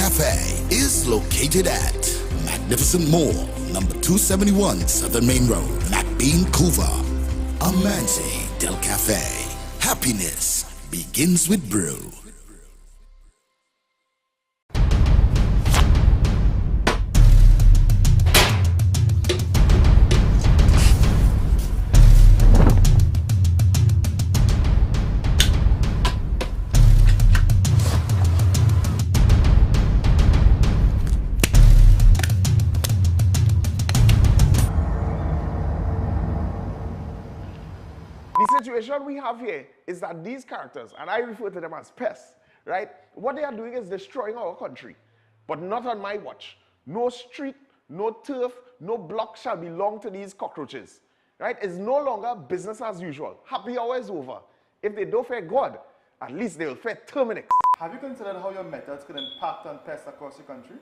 Cafe is located at Magnificent Mall, number 271 Southern Main Road, McBean, Couva. Amanzi Del Cafe. Happiness begins with brew. The situation we have here is that these characters, and I refer to them as pests, right? What they are doing is destroying our country, but not on my watch. No street, no turf, no block shall belong to these cockroaches, right? It's no longer business as usual. Happy hour is over. If they don't fear God, at least they will fear Terminix. Have you considered how your methods could impact on pests across the country?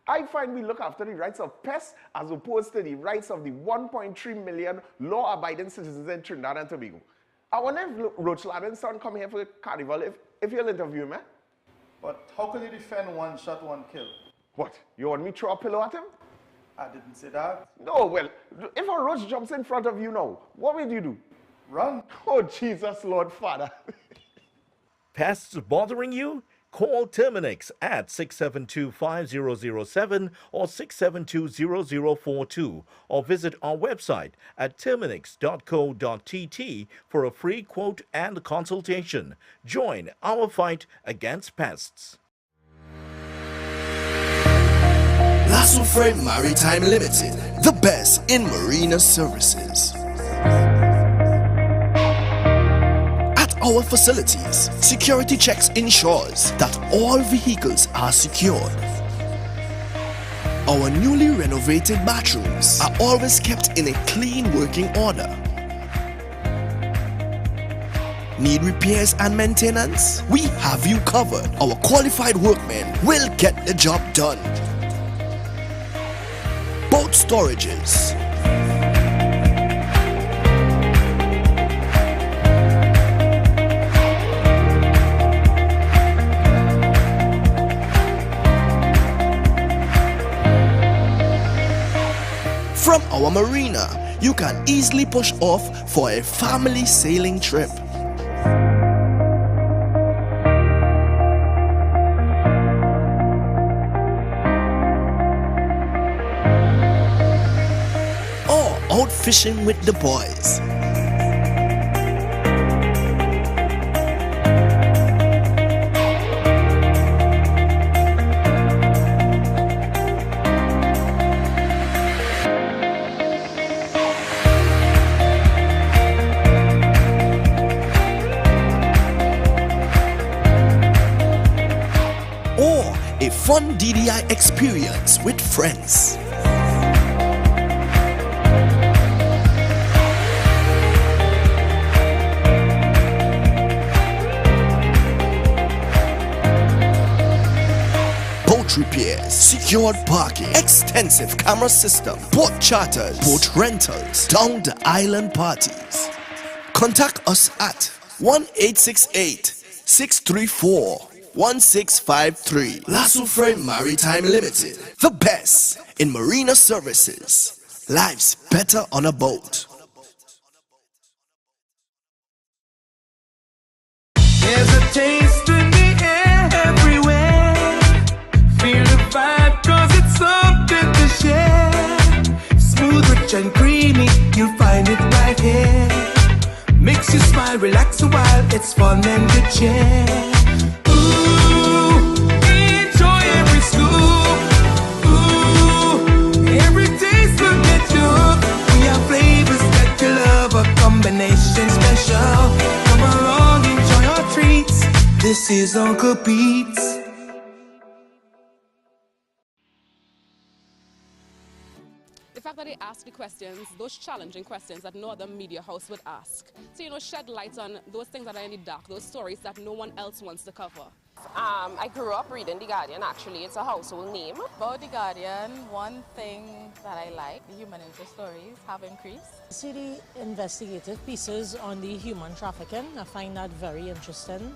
I find we look after the rights of pests as opposed to the rights of the 1.3 million law-abiding citizens in Trinidad and Tobago. I wonder if Roach Ladden's son come here for the carnival, if you'll interview him, eh? But how could you defend one shot, one kill? What, you want me to throw a pillow at him? I didn't say that. No, well, if a roach jumps in front of you now, what will you do? Run. Oh, Jesus, Lord Father. Pests bothering you? Call Terminix at 672-5007 or 672-0042 or visit our website at terminix.co.tt for a free quote and consultation. Join our fight against pests. Lasso Frame Maritime Limited, the best in marina services. Our facilities, security checks ensures that all vehicles are secured. Our newly renovated bathrooms are always kept in a clean working order. Need repairs and maintenance? We have you covered. Our qualified workmen will get the job done. Boat storages, from our marina, you can easily push off for a family sailing trip. Or out fishing with the boys. A fun DDI experience with friends. Boat repairs, secured parking, extensive camera system, boat charters, boat rentals, down the island parties. Contact us at 1-868-634-1653. Lasso Frame Maritime Limited, the best in marina services. Life's better on a boat. There's a taste in the air everywhere. Feel the vibe cause it's something to share. Smooth, rich and creamy, you'll find it right here. Makes you smile, relax a while, it's fun and good cheer. Combination special. Come along, enjoy our treats. This is Uncle Pete's. The fact that they ask the questions, those challenging questions that no other media house would ask. So, shed light on those things that are in the dark, those stories that no one else wants to cover. I grew up reading The Guardian, actually. It's a household name. About The Guardian, one thing that I like, the human interest stories have increased. See the investigative pieces on the human trafficking. I find that very interesting.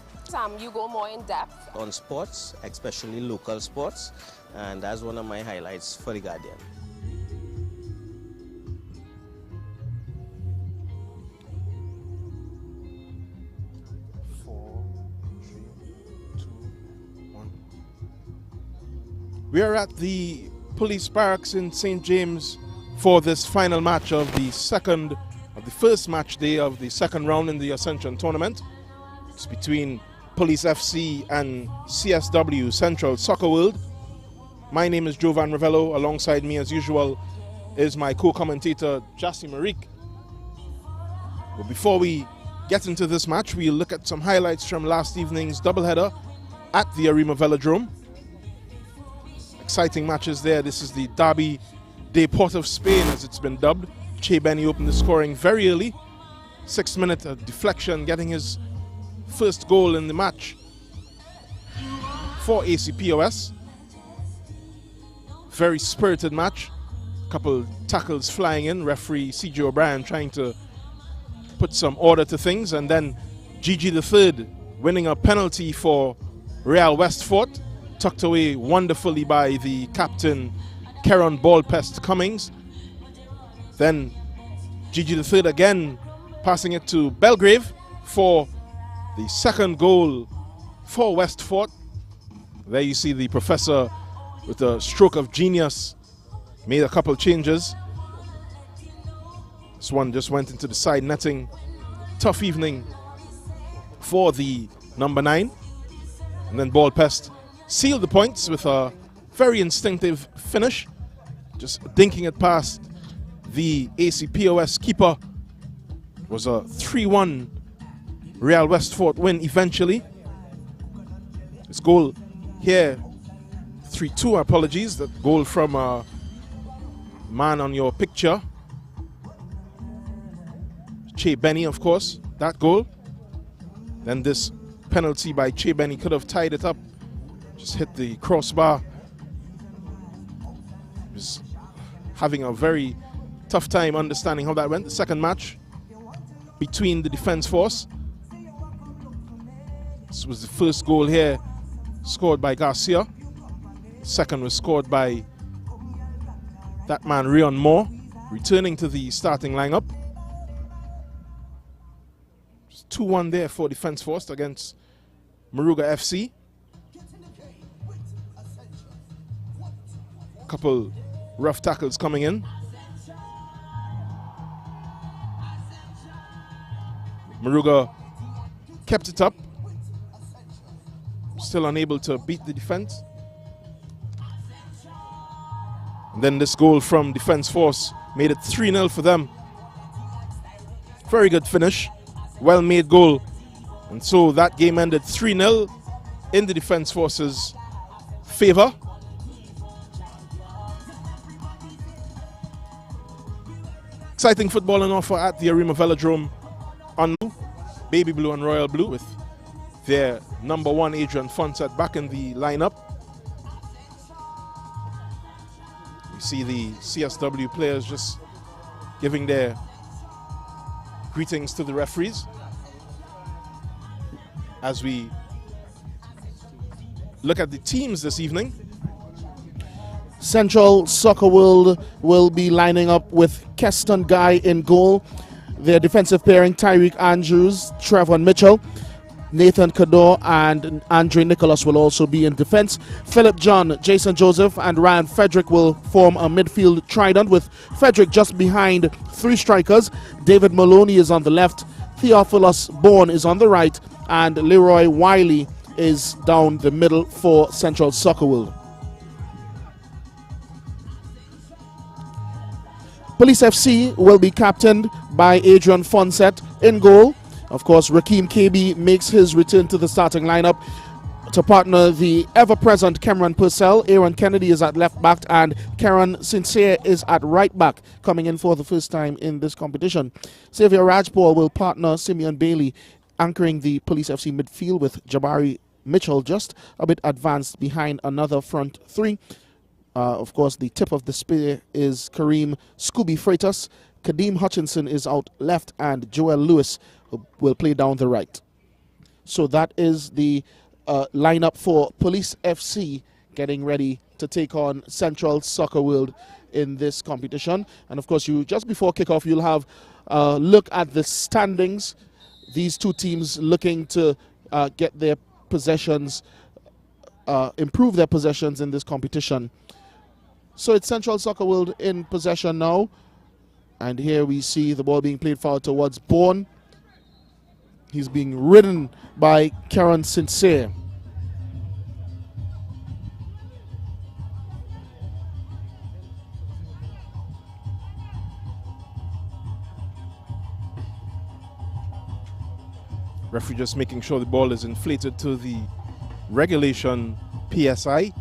You go more in depth. On sports, especially local sports, and that's one of my highlights for The Guardian. We are at the police barracks in St. James for this final match of the first match day of the second round in the Ascension tournament. It's between Police FC and CSW, Central Soccer World. My name is Jovan Ravello. Alongside me, as usual, is my co-commentator, Jassy Marik. But before we get into this match, we'll look at some highlights from last evening's doubleheader at the Arima Velodrome. Exciting matches there. This is the Derby de Port of Spain, as it's been dubbed. Che Benny opened the scoring very early. 6th minute, a deflection, getting his first goal in the match for ACPOS. Very spirited match. Couple tackles flying in. Referee C.J. O'Brien trying to put some order to things. And then Gigi the Third winning a penalty for Real Westfort, tucked away wonderfully by the captain, Keron Ballpest Cummings. Then Gigi the Third again passing it to Belgrave for the second goal for Westfort. There you see the professor with a stroke of genius made a couple changes. This one just went into the side netting. Tough evening for the number 9. And then Ballpest sealed the points with a very instinctive finish, just dinking it past the ACPOS keeper. It was a 3-1 Real Westfort win eventually. This goal here, 3-2, apologies. That goal from a man on your picture, Che Benny, of course, that goal. Then this penalty by Che Benny could have tied it up. Just hit the crossbar. Was having a very tough time understanding how that went. The second match between the defense force. This was the first goal here, scored by Garcia. The second was scored by that man, Rion Moore, returning to the starting lineup. 2-1 there for defense force against Moruga FC. Couple rough tackles coming in. Moruga kept it up. Still unable to beat the defense. And then this goal from defense force made it 3-0 for them. Very good finish. Well made goal. And so that game ended 3-0 in the defense force's favor. Exciting football on offer at the Arima Velodrome on Baby Blue and Royal Blue, with their number 1 Adrian Fonset back in the lineup. You see the CSW players just giving their greetings to the referees as we look at the teams this evening. Central Soccer World will be lining up with Keston Guy in goal. Their defensive pairing, Tyreek Andrews, Trevor Mitchell, Nathan Cador, and Andre Nicholas will also be in defense. Philip John, Jason Joseph, and Ryan Frederick will form a midfield trident, with Frederick just behind 3 strikers. David Maloney is on the left, Theophilus Bourne is on the right, and Leroy Wiley is down the middle for Central Soccer World. Police FC will be captained by Adrian Fonset in goal. Of course, Rakeem KB makes his return to the starting lineup to partner the ever-present Cameron Purcell. Aaron Kennedy is at left back, and Karen Sincere is at right back, coming in for the first time in this competition. Xavier Rajpaul will partner Simeon Bailey, anchoring the Police FC midfield, with Jabari Mitchell just a bit advanced behind another front three. Of course, the tip of the spear is Kareem Scooby Freitas. Kadeem Hutchinson is out left, and Joel Lewis will play down the right. So that is the lineup for Police FC getting ready to take on Central Soccer World in this competition. And of course, just before kickoff, you'll have a look at the standings. These two teams looking to get their possessions, improve their possessions in this competition. So it's Central Soccer World in possession now. And here we see the ball being played forward towards Bourne. He's being ridden by Karen Sincere. Referee just making sure the ball is inflated to the regulation PSI.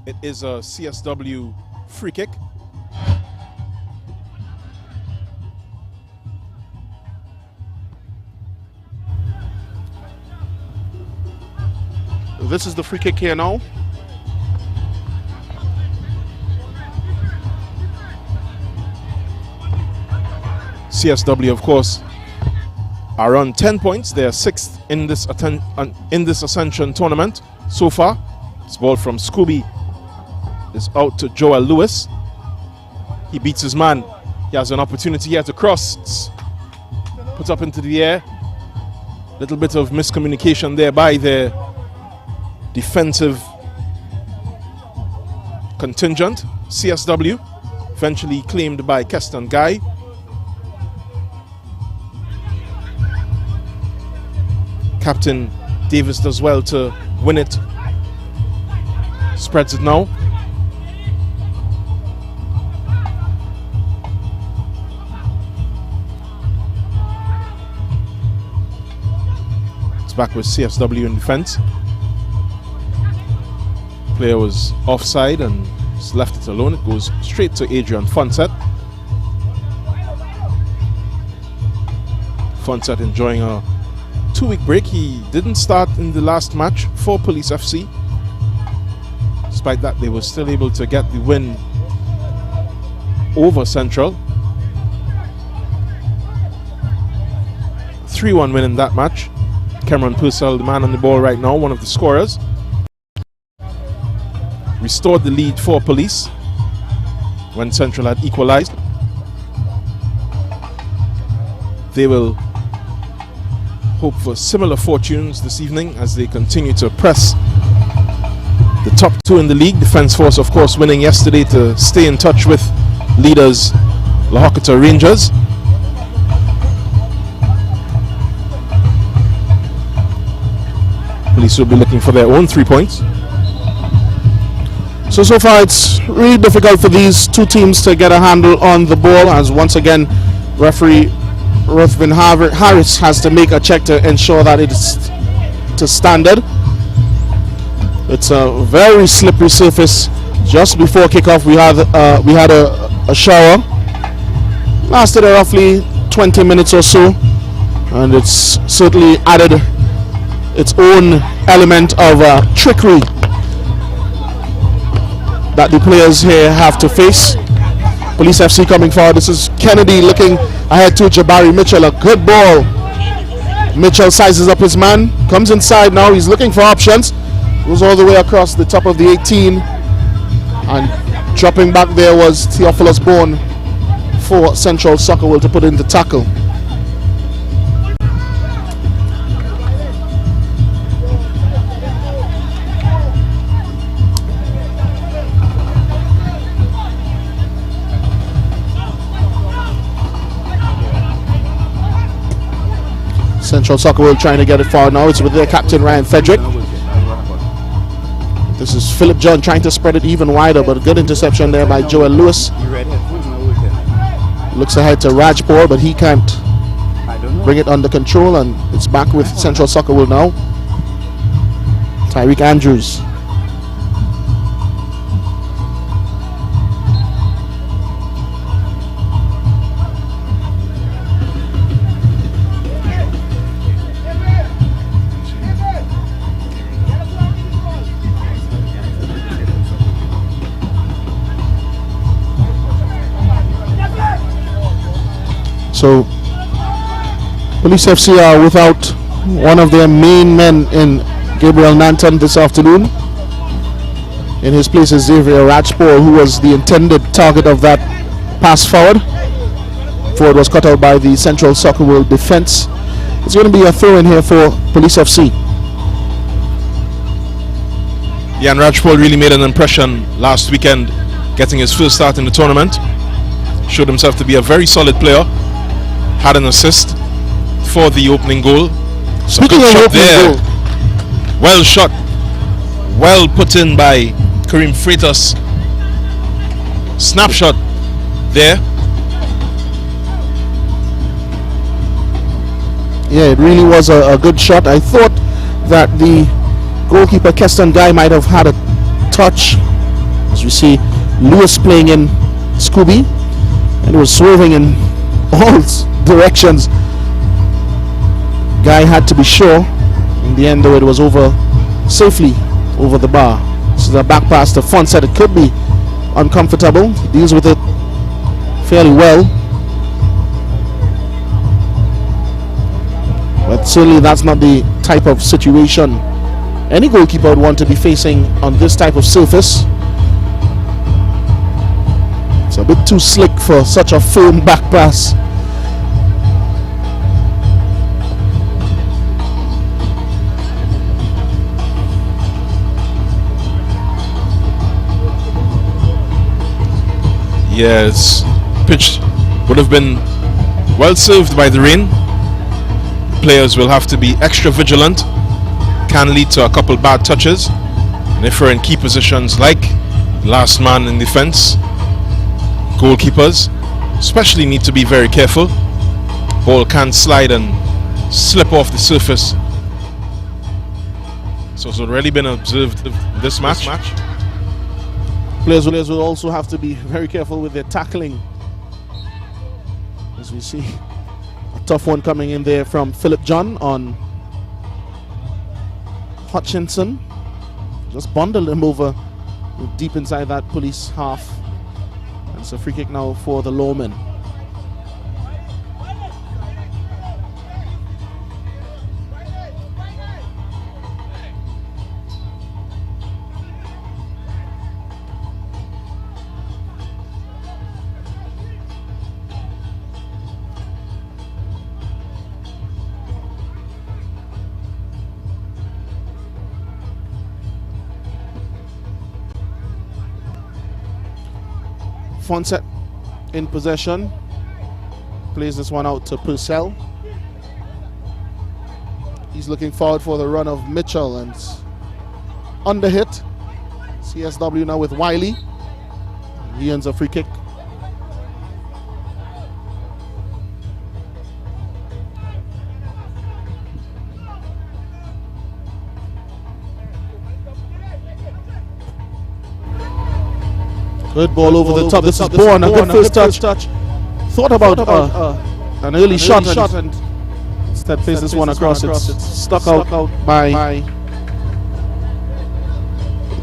It is a CSW free kick. This is the free kick here now. CSW, of course, are on 10 points. They are 6th in this Ascension tournament so far. This ball from Scooby is out to Joel Lewis. He beats his man. He has an opportunity here to cross. It's put up into the air. Little bit of miscommunication there by the defensive contingent. CSW eventually claimed by Keston Guy. Captain Davis does well to win it. Spreads it now. It's back with CSW in defense. Player was offside and just left it alone. It goes straight to Adrian Fonset. Fonset enjoying a 2-week break. He didn't start in the last match for Police FC. Despite that, they were still able to get the win over Central. 3-1 win in that match. Cameron Purcell, the man on the ball right now, one of the scorers. Restored the lead for Police when Central had equalized. They will hope for similar fortunes this evening as they continue to press the top two in the league. Defence Force, of course, winning yesterday to stay in touch with leaders Lahokota Rangers. Police will be looking for their own 3 points. So far it's really difficult for these two teams to get a handle on the ball, as once again referee Ruthven Harris has to make a check to ensure that it's to standard. It's a very slippery surface. Just before kickoff we had a shower. Lasted roughly 20 minutes or so, and it's certainly added its own element of trickery that the players here have to face. Police FC coming forward. This is Kennedy looking ahead to Jabari Mitchell. A good ball. Mitchell sizes up his man. Comes inside now. He's looking for options. Goes all the way across the top of the 18. And dropping back there was Theophilus Bourne for Central Soccer World to put in the tackle. Central Soccer World trying to get it forward now. It's with their captain Ryan Frederick. This is Philip John trying to spread it even wider, but a good interception there by Joel Lewis. Looks ahead to Rajpur, but he can't bring it under control, and it's back with Central Soccer World now. Tyreek Andrews. So Police FC are without one of their main men in Gabriel Nanton this afternoon. In his place is Xavier Rajpal, who was the intended target of that pass forward. Forward was cut out by the Central Soccer World defense. It's going to be a throw in here for Police FC. Yeah, and Rajpal really made an impression last weekend, getting his first start in the tournament. Showed himself to be a very solid player. Had an assist for the opening goal. Speaking of shot opening there. goal, Well shot. Well put in by Kareem Freitas. Snapshot there. yeah, it really was a good shot. I thought that the goalkeeper Keston Guy might have had a touch. As we see Lewis playing in Scooby, and it was swerving in all directions. Guy had to be sure. In the end, though, it was safely over the bar. This is a back pass to Fonset. It could be uncomfortable. He deals with it fairly well, but certainly that's not the type of situation any goalkeeper would want to be facing on this type of surface. It's a bit too slick for such a firm back pass. Yes, pitch would have been well served by the rain. Players will have to be extra vigilant. Can lead to a couple bad touches. And if we're in key positions like last man in defense, goalkeepers especially need to be very careful. Ball can slide and slip off the surface. So it's already been observed this match. Players will also have to be very careful with their tackling. As we see a tough one coming in there from Philip John on Hutchinson. Just bundled him over deep inside that police half. And it's a free kick now for the Lawmen. Fonset in possession, plays this one out to Purcell. He's looking forward for the run of Mitchell and under hit. CSW now with Wiley. He earns a free kick. Good ball over the top. This is Bourne. A good first touch. Thought about an early shot and instead plays this one across. It's stuck out by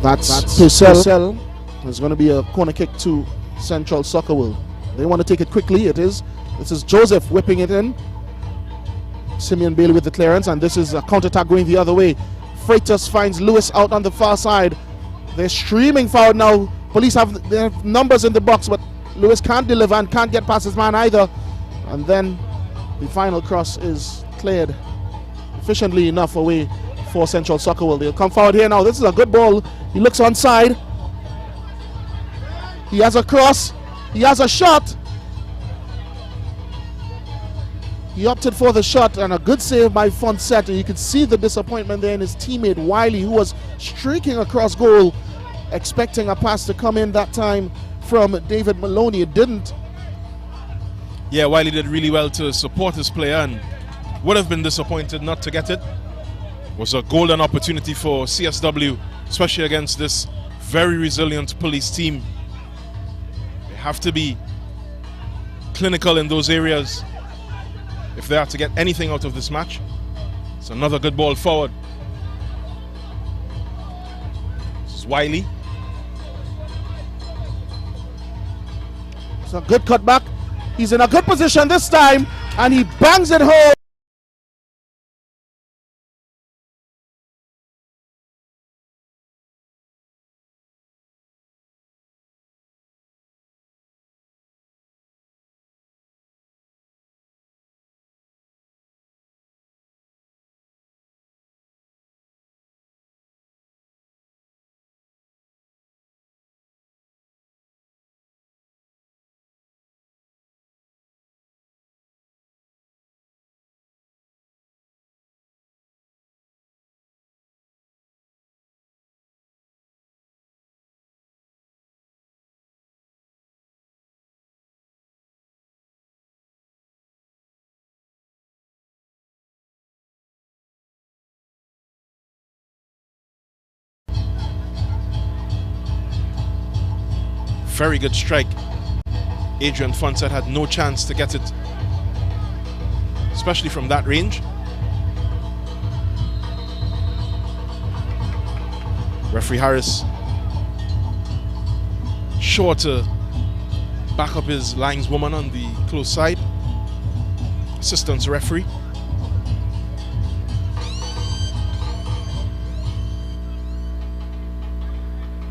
that's Purcell. There's going to be a corner kick to Central Soccer World. They want to take it quickly. This is Joseph whipping it in. Simeon Bailey with the clearance, and this is a counter-attack going the other way. Freitas finds Lewis out on the far side. They're streaming forward now. Police have numbers in the box, but Lewis can't deliver and can't get past his man either. And then the final cross is cleared efficiently enough away for Central Soccer World. They'll come forward here now. This is a good ball. He looks onside. He has a cross. He has a shot. He opted for the shot, and a good save by Fonset. And you can see the disappointment there in his teammate Wiley, who was streaking across goal, expecting a pass to come in that time from David Maloney. It didn't. Yeah, Wiley did really well to support his player and would have been disappointed not to get it. Was a golden opportunity for CSW, especially against this very resilient police team. They have to be clinical in those areas if they are to get anything out of this match. It's another good ball forward. This is Wiley. It's a good cutback. He's in a good position this time. And he bangs it home. Very good strike. Adrian Fonset had no chance to get it, especially from that range. Referee Harris sure to back up his lineswoman on the close side. Assistant referee.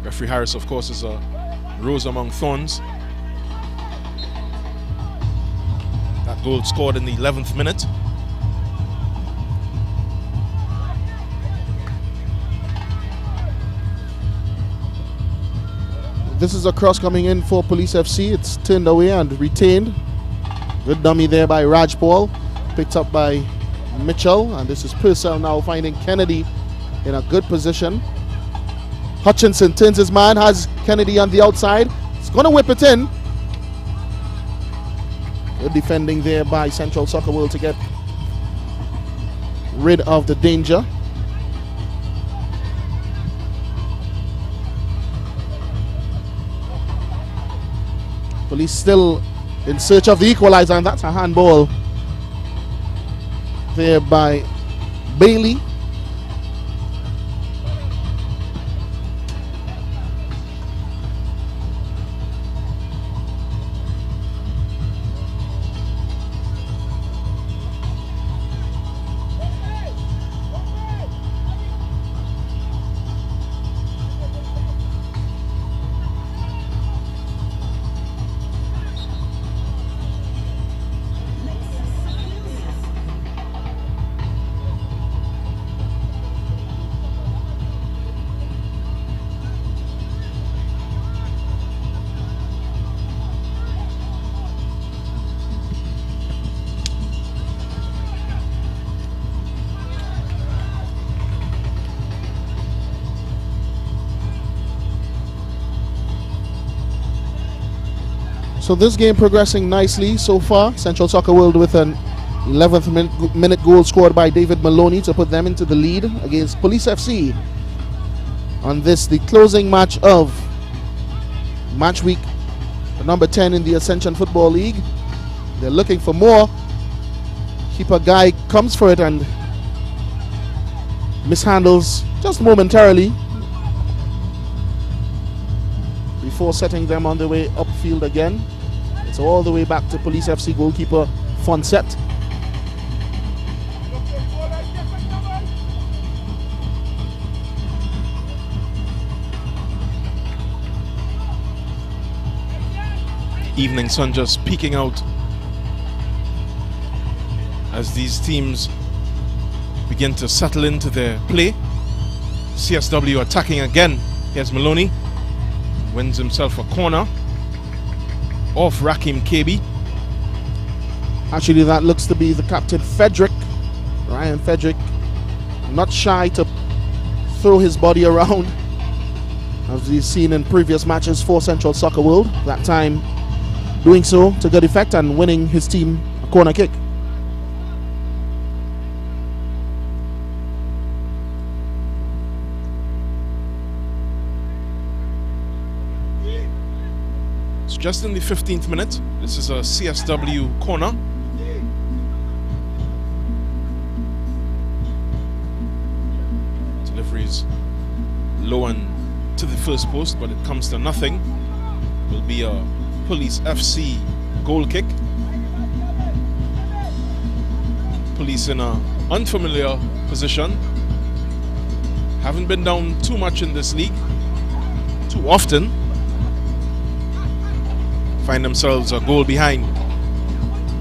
Referee Harris, of course, is a rose among thorns. That goal scored in the 11th minute. This is a cross coming in for Police FC. It's turned away and retained. Good dummy there by Raj Paul. Picked up by Mitchell. And this is Purcell now finding Kennedy in a good position. Hutchinson turns his man, has Kennedy on the outside. He's going to whip it in. Good defending there by Central Soccer World to get rid of the danger. Police still in search of the equalizer, and that's a handball there by Bailey. So this game progressing nicely so far. Central Soccer World with an 11th minute goal scored by David Maloney to put them into the lead against Police FC on this, the closing match of match week number 10 in the Ascension Football League. They're looking for more. Keeper Guy comes for it and mishandles just momentarily before setting them on the way upfield again. It's all the way back to Police FC goalkeeper Fonset. Evening sun just peeking out as these teams begin to settle into their play. CSW attacking again. Here's Maloney. Wins himself a corner off Rakim Kebi. Actually, that looks to be the captain, Frederick. Ryan Frederick, not shy to throw his body around, as we've seen in previous matches for Central Soccer World. That time doing so to good effect and winning his team a corner kick. Just in the 15th minute, this is a CSW corner. Deliveries low and to the first post, but it comes to nothing. Will be a Police FC goal kick. Police in an unfamiliar position. Haven't been down too much in this league, too often. Find themselves a goal behind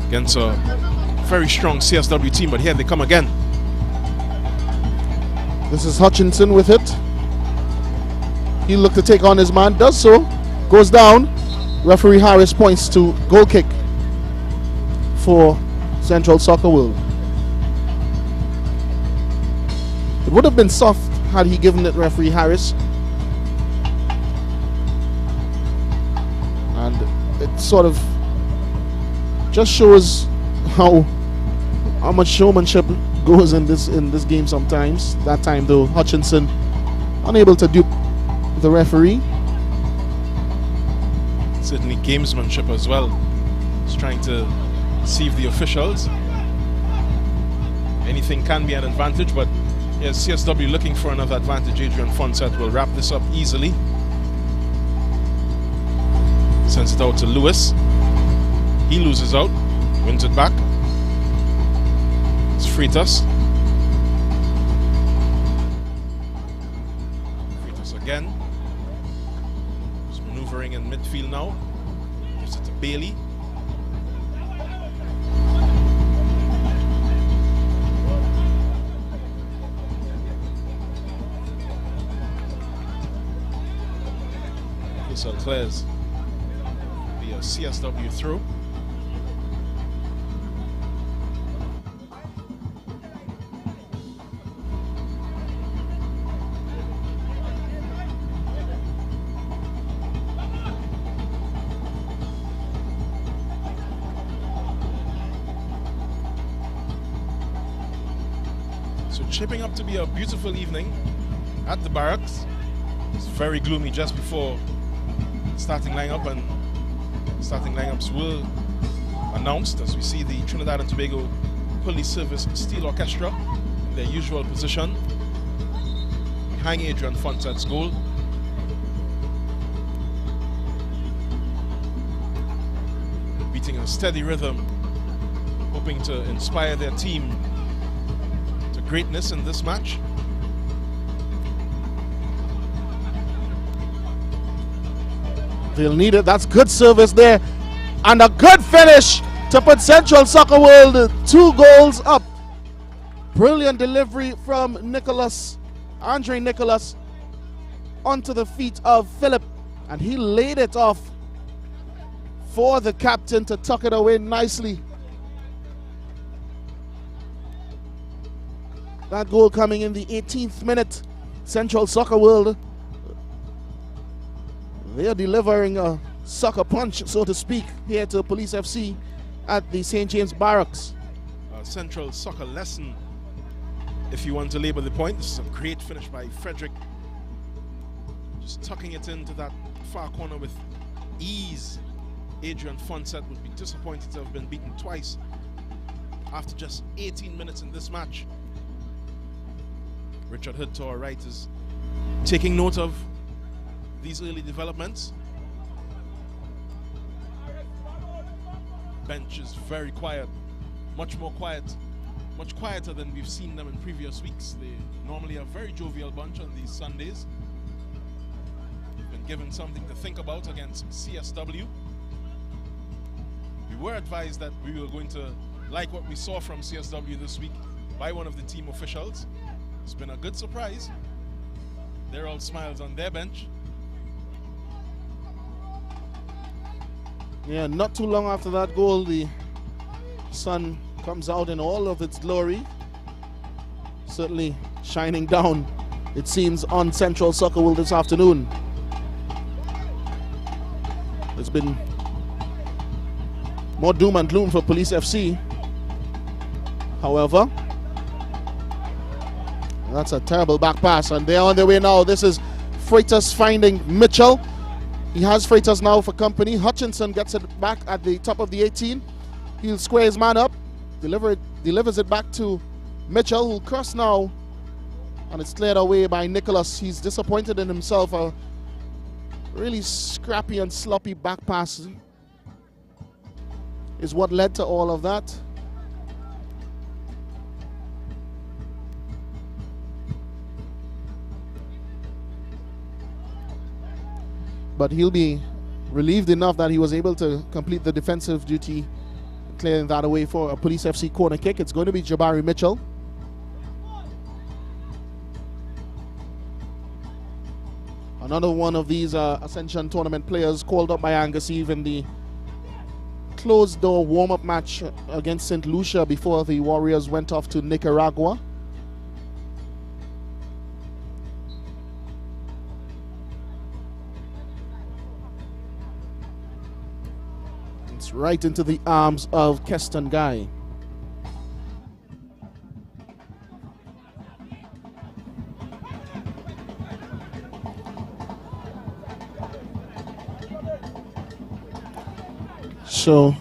against a very strong CSW team, but here they come again. This is Hutchinson with it. He looked to take on his man, does so, goes down. Referee Harris points to goal kick for Central Soccer World. It would have been soft had he given it referee Harris. And it sort of just shows how much showmanship goes in this game sometimes. That time though, Hutchinson unable to dupe the referee. Certainly gamesmanship as well. He's trying to deceive the officials. Anything can be an advantage, but here's CSW looking for another advantage. Adrian Fonset will wrap this up easily. Sends it out to Lewis. He loses out, wins it back. It's Freitas. Freitas again. He's maneuvering in midfield now. Gives it to Bailey. Whistle clears. Be a CSW through. Shaping up to be a beautiful evening at the barracks. It's very gloomy just before starting lineup, and starting lineups were announced as we see the Trinidad and Tobago Police Service Steel Orchestra in their usual position behind Adrian Fonset's goal. Beating a steady rhythm, hoping to inspire their team greatness in this match. They'll need it. That's good service there. And a good finish to put Central Soccer World 2 goals up. Brilliant delivery from Andre Nicholas, onto the feet of Philip. And he laid it off for the captain to tuck it away nicely. That goal coming in the 18th minute. Central Soccer World, they are delivering a sucker punch, so to speak, here to Police FC at the St. James Barracks. A Central Soccer lesson, if you want to label the point. This is a great finish by Frederick. Just tucking it into that far corner with ease. Adrian Fonset would be disappointed to have been beaten twice after just 18 minutes in this match. Richard Hood to our right is taking note of these early developments. Bench is very quiet, much more quiet, much quieter than we've seen them in previous weeks. They normally a very jovial bunch on these Sundays. They've been given something to think about against CSW. We were advised that we were going to like what we saw from CSW this week by one of the team officials. It's been a good surprise. They're all smiles on their bench. Yeah, not too long after that goal, the sun comes out in all of its glory. Certainly shining down, it seems, on Central Soccer World this afternoon. It's been more doom and gloom for Police FC. However, that's a terrible back pass, and they're on their way now. This is Freitas finding Mitchell. He has Freitas now for company. Hutchinson gets it back at the top of the 18. He'll square his man up, delivers it back to Mitchell, who'll cross now, and it's cleared away by Nicholas. He's disappointed in himself. A really scrappy and sloppy back pass is what led to all of that. but he'll be relieved enough that he was able to complete the defensive duty, clearing that away for a Police FC corner kick. It's going to be Jabari Mitchell. Another one of these Ascension tournament players called up by Angus Eve in the closed door warm-up match against St. Lucia before the Warriors went off to Nicaragua. It's right into the arms of Keston Guy. So,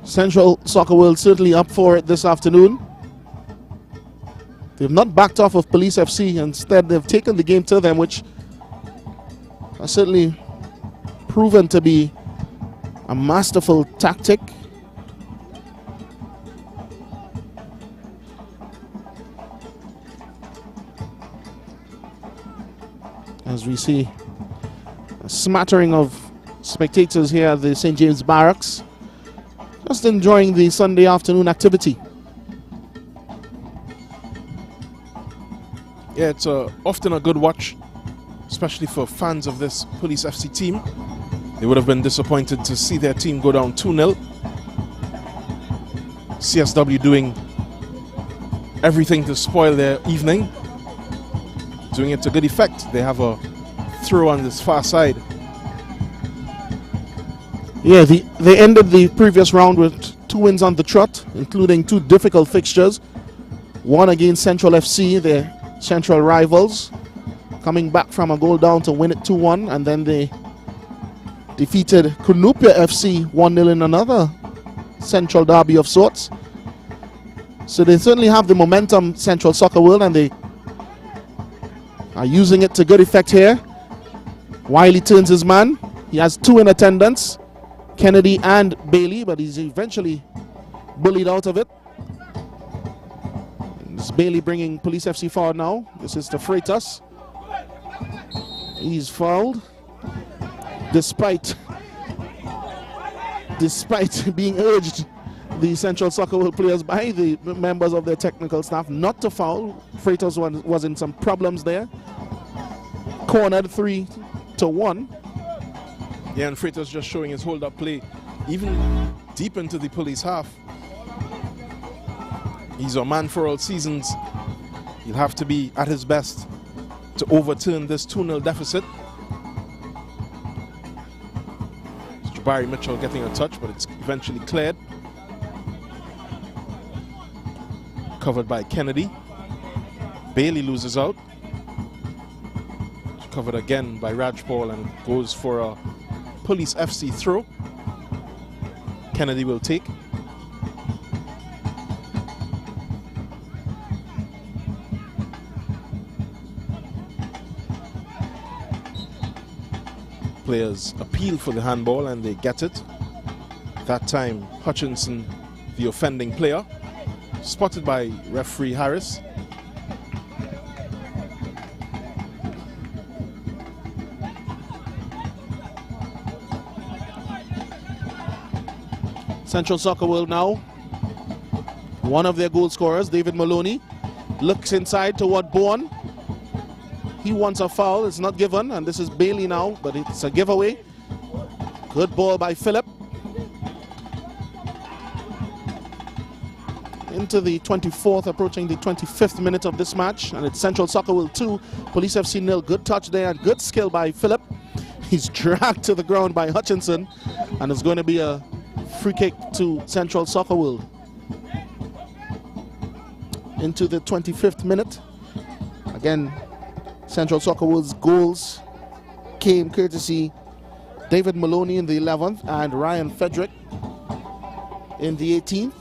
Central Soccer World certainly up for it this afternoon. They've not backed off of Police FC. Instead, they've taken the game to them, which has certainly proven to be a masterful tactic. As we see a smattering of spectators here at the St. James Barracks, just enjoying the Sunday afternoon activity. Yeah, it's often a good watch, especially for fans of this Police FC team. They would have been disappointed to see their team go down 2-0. CSW doing everything to spoil their evening, doing it to good effect. They have a throw on this far side. Yeah, they ended the previous round with 2 wins on the trot, including 2 difficult fixtures. One against Central FC, their central rivals, coming back from a goal down to win it 2-1, and then they defeated Kunupia FC 1-0 in another central derby of sorts. So they certainly have the momentum, Central Soccer World, and they are using it to good effect here. Wiley turns his man. He has 2 in attendance, Kennedy and Bailey, but he's eventually bullied out of it. It's Bailey bringing Police FC forward now. This is to Freitas. He's fouled despite being urged, the Central Soccer World players, by the members of their technical staff not to foul. Freitas was in some problems there. Cornered 3-1. Yeah, and Freitas just showing his hold-up play even deep into the Police half. He's a man for all seasons. He'll have to be at his best to overturn this 2-0 deficit. It's Jabari Mitchell getting a touch, but it's eventually cleared. Covered by Kennedy. Bailey loses out. It's covered again by Rajpaul and goes for a Police FC throw. Kennedy will take. Players appeal for the handball and they get it. That time Hutchinson, the offending player, spotted by referee Harris. Central Soccer World now. One of their goal scorers, David Maloney, looks inside toward Bourne. He wants a foul. It's not given, and this is Bailey now, but it's a giveaway. Good ball by Phillip. Into the 24th, approaching the 25th minute of this match, and it's Central Soccer World 2, Police FC 0. Good touch there, and good skill by Phillip. He's dragged to the ground by Hutchinson, and it's going to be a free kick to Central Soccer World. Into the 25th minute. Again, Central Soccer World's goals came courtesy David Maloney in the 11th and Ryan Frederick in the 18th.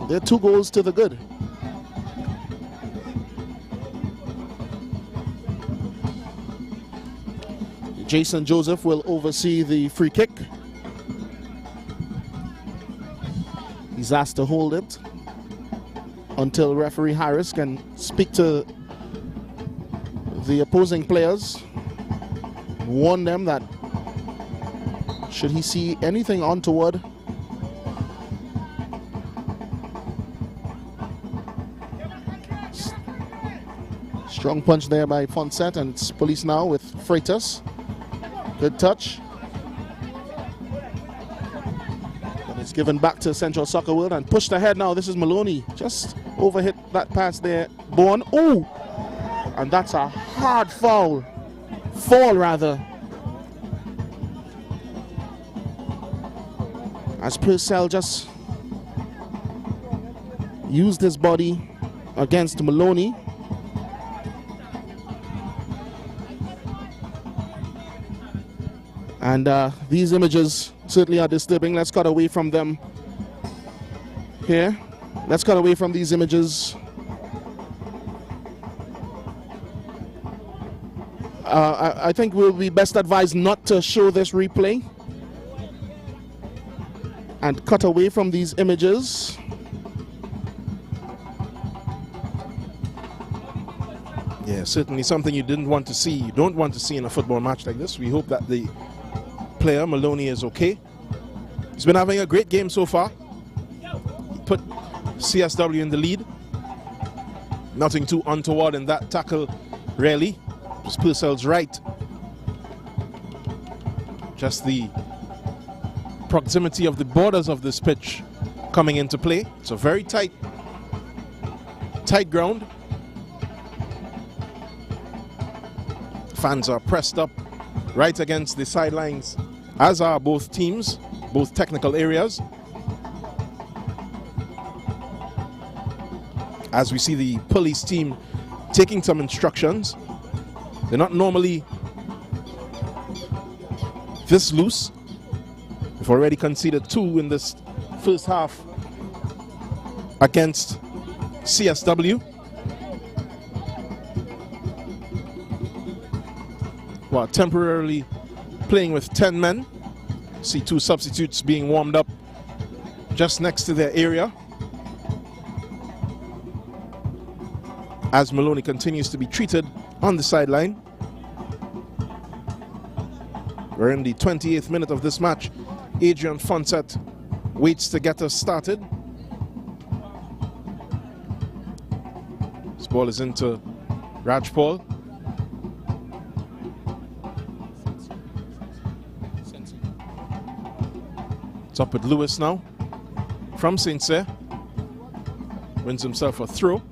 They're 2 goals to the good. Jason Joseph will oversee the free kick. He's asked to hold it until referee Harris can speak to the opposing players. warn them that should he see anything untoward, strong punch there by Fonset, and it's police now with Freitas. Good touch. But it's given back to Central Soccer World and pushed ahead now. This is Maloney. Just overhit that pass there. Bourne. Oh! And that's a hard foul. Fall, rather. As Purcell just used his body against Maloney. And these images certainly are disturbing. Let's cut away from them here. Let's cut away from these images. I think we'll be best advised not to show this replay and cut away from these images. Yeah, certainly something you didn't want to see. You don't want to see in a football match like this. We hope that the player, Maloney, is okay. He's been having a great game so far. He put CSW in the lead. Nothing too untoward in that tackle, really. It was Purcell's right. Just the proximity of the borders of this pitch coming into play. It's a very tight ground. Fans are pressed up right against the sidelines, as are both teams, both technical areas. As we see the police team taking some instructions. They're not normally this loose. We've already conceded 2 in this first half against CSW. While temporarily playing with 10 men. See 2 substitutes being warmed up just next to their area. As Maloney continues to be treated on the sideline. We're in the 28th minute of this match. Adrian Fonset waits to get us started. This ball is into Rajpaul. It's up with Lewis now from St. Cyr. Wins himself a throw.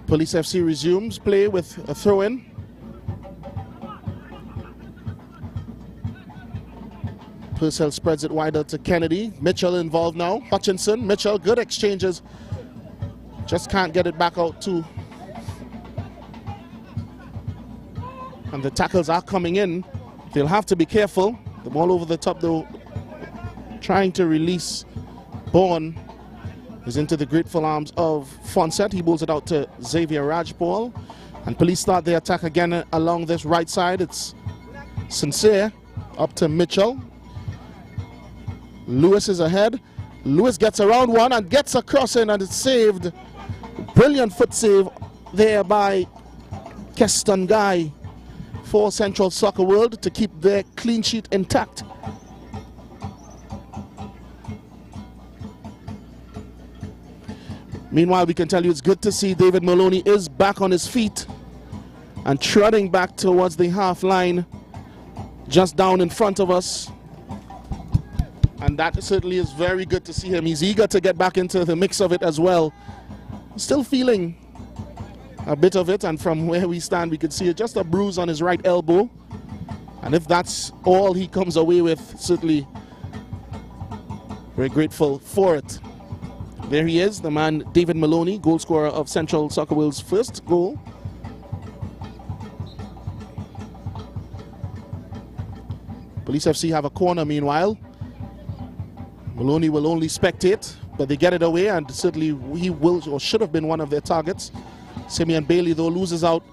Police FC resumes play with a throw-in. Purcell spreads it wider to Kennedy. Mitchell involved now. Hutchinson, Mitchell, good exchanges. Just can't get it back out too. And the tackles are coming in. They'll have to be careful. The ball over the top though. Trying to release Bourne. Is into the grateful arms of Fonset. He bowls it out to Xavier Rajpaul. And police start the attack again along this right side. It's Sincere up to Mitchell. Lewis is ahead. Lewis gets around one and gets a cross in, and it's saved. Brilliant foot save there by Keston Guy for Central Soccer World to keep their clean sheet intact. Meanwhile, we can tell you it's good to see David Maloney is back on his feet and trotting back towards the half line just down in front of us. And that certainly is very good to see him. He's eager to get back into the mix of it as well. Still feeling a bit of it, and from where we stand we could see it, just a bruise on his right elbow. And if that's all he comes away with, certainly very grateful for it. There he is, the man David Maloney, goal scorer of Central Soccer World's first goal. Police FC have a corner meanwhile. Maloney will only spectate, but they get it away, and certainly he will or should have been one of their targets. Simeon Bailey though loses out,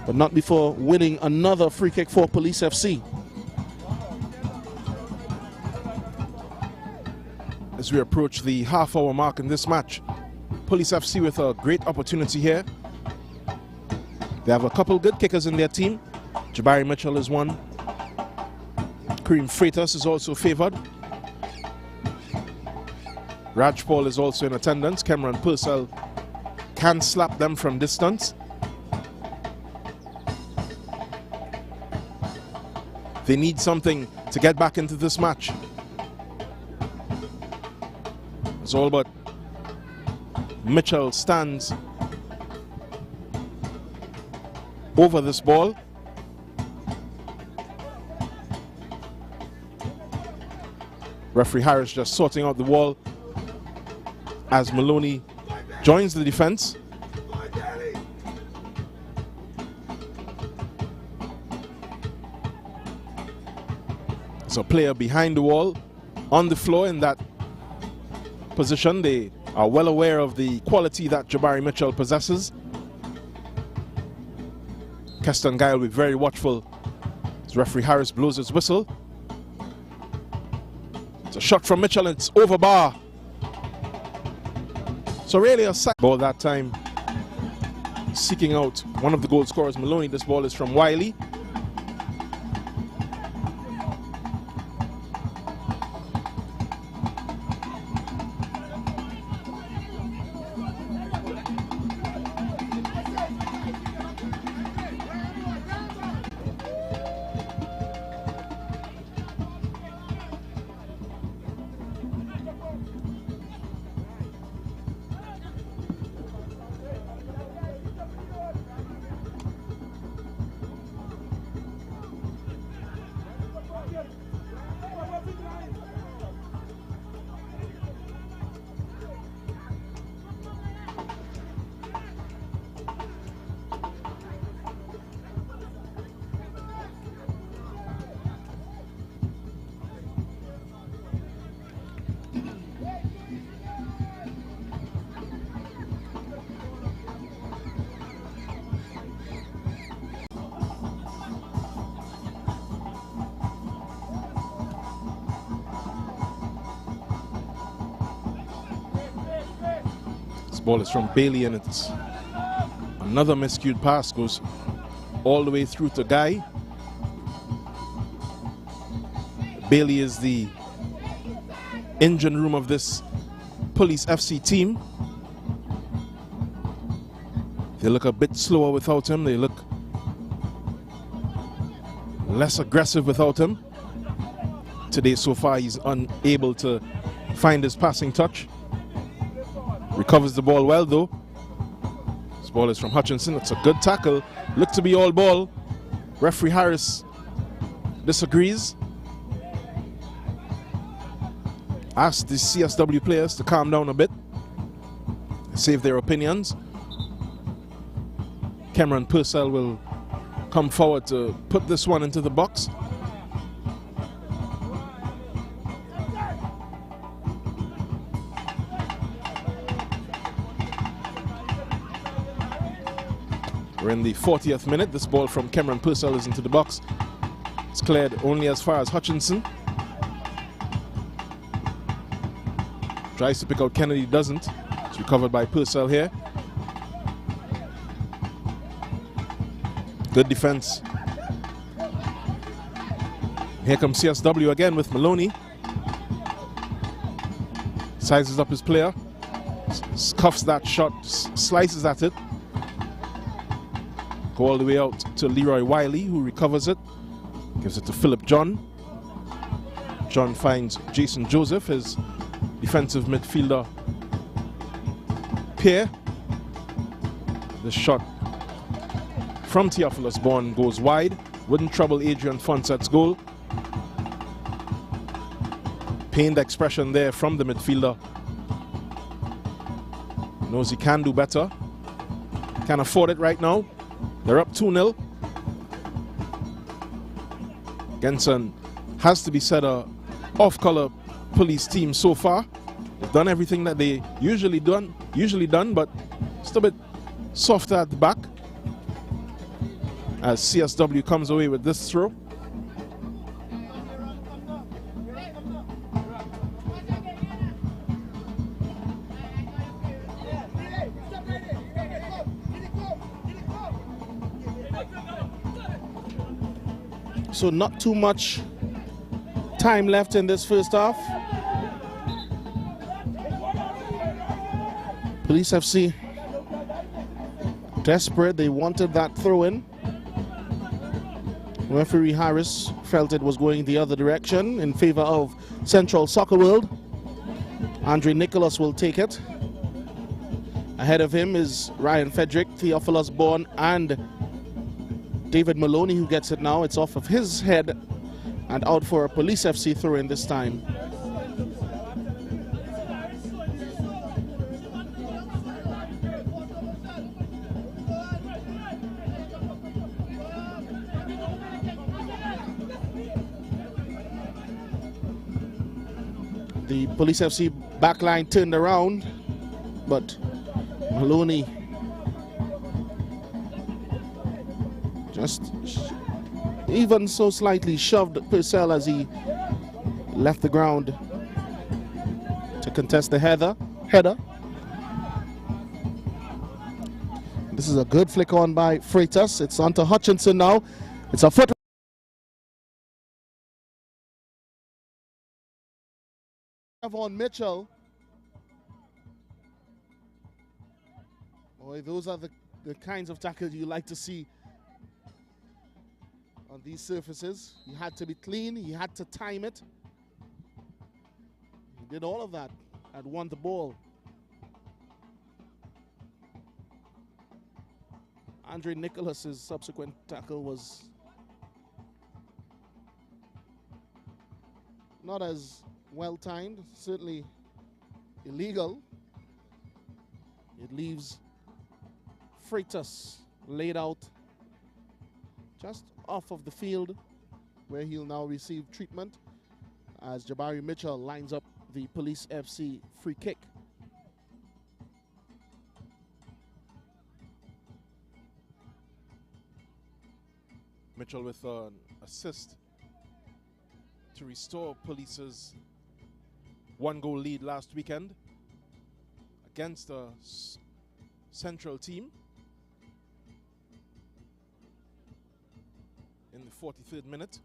but not before winning another free kick for Police FC. as we approach the half-hour mark in this match. Police FC with a great opportunity here. They have a couple good kickers in their team. Jabari Mitchell is one. Kareem Freitas is also favored. Raj Paul is also in attendance. Cameron Purcell can slap them from distance. They need something to get back into this match. It's all but Mitchell stands over this ball. Referee Harris just sorting out the wall as Maloney joins the defense. There's a player behind the wall on the floor in that position. They are well aware of the quality that Jabari Mitchell possesses. Keston Guy will be very watchful as referee Harris blows his whistle. It's a shot from Mitchell and it's over bar. So really a sack ball that time. Seeking out one of the goal scorers, Maloney. This ball is from Wiley. Ball is from Bailey and it's another miscued pass, goes all the way through to Guy. Bailey is the engine room of this Police FC team. They look a bit slower without him. They look less aggressive without him. Today so far he's unable to find his passing touch. Recovers the ball well though. This ball is from Hutchinson. It's a good tackle. Looked to be all ball. Referee Harris disagrees. Asked the CSW players to calm down a bit. Save their opinions. Cameron Purcell will come forward to put this one into the box. We're in the 40th minute. This ball from Cameron Purcell is into the box. It's cleared only as far as Hutchinson. Tries to pick out Kennedy, doesn't. It's recovered by Purcell here. Good defense. Here comes CSW again with Maloney. Sizes up his player. Scuffs that shot, slices at it. Go all the way out to Leroy Wiley, who recovers it. Gives it to Philip John. John finds Jason Joseph, his defensive midfielder pair. The shot from Theophilus Bourne goes wide. Wouldn't trouble Adrian Fonset's goal. Pained expression there from the midfielder. Knows he can do better. Can't afford it right now. They're up 2-0. Genson has to be said a off-color Police team so far. They've done everything that they usually done, but just a bit softer at the back. As CSW comes away with this throw. So not too much time left in this first half. Police FC desperate, they wanted that throw-in. Referee Harris felt it was going the other direction in favor of Central Soccer World. Andre Nicholas will take it. Ahead of him is Ryan Frederick, Theophilus Bourne, and David Maloney, who gets it now. It's off of his head and out for a Police FC throw-in this time. The Police FC backline turned around, but Maloney just even so slightly shoved Purcell as he left the ground to contest the header. This is a good flick on by Freitas. It's on to Hutchinson now. It's a foot. On Mitchell. Boy, those are the kinds of tackles you like to see on these surfaces. He had to be clean, he had to time it. He did all of that and won the ball. Andre Nicholas's subsequent tackle was not as well timed, certainly illegal. It leaves Freitas laid out just off of the field, where he'll now receive treatment as Jabari Mitchell lines up the Police FC free kick. Mitchell with an assist to restore Police's one-goal lead last weekend against a Central team in the 43rd minute.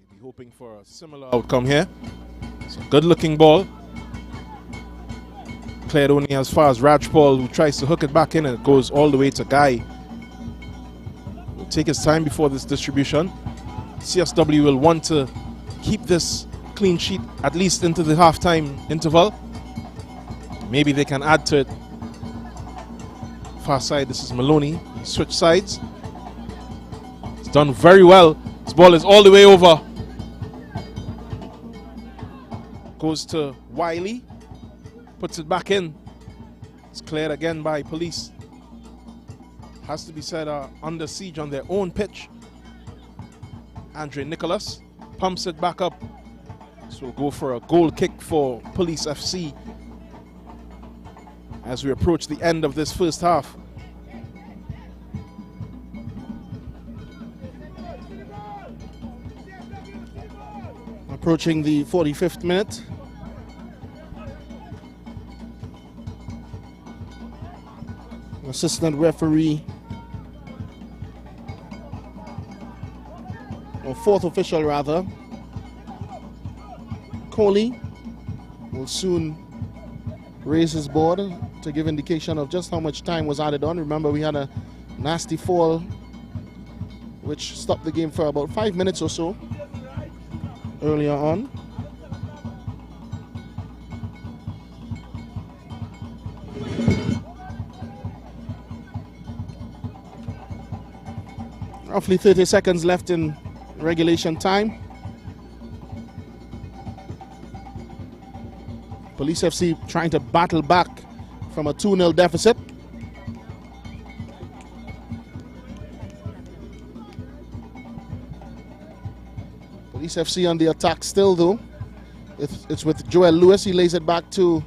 They'll be hoping for a similar outcome here. It's a good-looking ball. Cleared only as far as Rajpal, who tries to hook it back in, and it goes all the way to Guy. Will take his time before this distribution. CSW will want to keep this clean sheet at least into the halftime interval. Maybe they can add to it. Far side, this is Maloney. Switch sides. It's done very well. This ball is all the way over. Goes to Wiley. Puts it back in. It's cleared again by Police. Has to be said, under siege on their own pitch. Andre Nicholas pumps it back up. So we'll go for a goal kick for Police FC as we approach the end of this first half. Approaching the 45th minute. Assistant referee, or fourth official rather, Coley will soon raise his board to give indication of just how much time was added on. Remember, we had a nasty fall which stopped the game for about 5 minutes or so earlier on. Roughly 30 seconds left in regulation time. Police FC trying to battle back from a 2-0 deficit. Police FC on the attack still though. It's with Joel Lewis. He lays it back to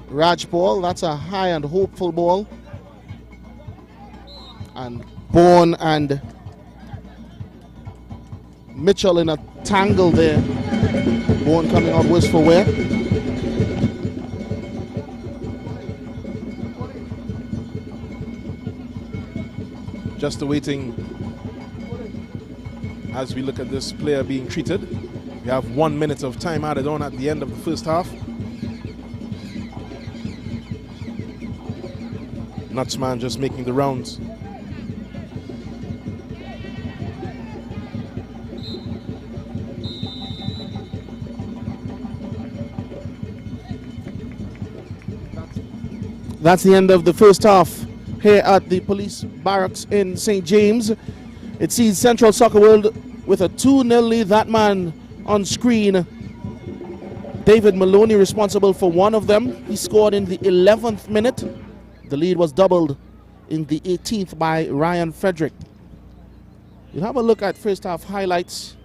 Rajpal. That's a high and hopeful ball. And Bourne and Mitchell in a tangle there. Bourne coming out worse for wear. just awaiting as we look at this player being treated. We have 1 minute of time added on at the end of the first half. Nutsman just making the rounds. That's the end of the first half here at the police barracks in St. James. It sees Central Soccer World with a 2-0 lead. That man on screen, David Maloney, responsible for one of them. He scored in the 11th minute. The lead was doubled in the 18th by Ryan Frederick. We'll have a look at first half highlights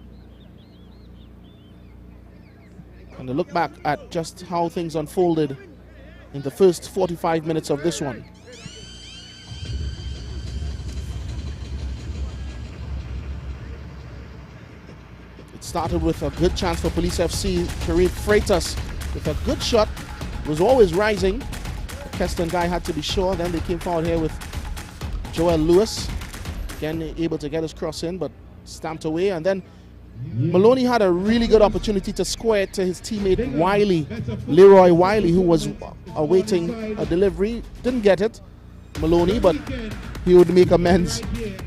and a look back at just how things unfolded in the first 45 minutes of this one. It started with a good chance for Police FC. Kareem Freitas with a good shot, was always rising. The Keston guy had to be sure. Then they came forward here with Joel Lewis, again able to get his cross in, but stamped away. And then Maloney had a really good opportunity to square it to his teammate Wiley, Leroy Wiley, who was awaiting a delivery. Didn't get it, Maloney, but he would make amends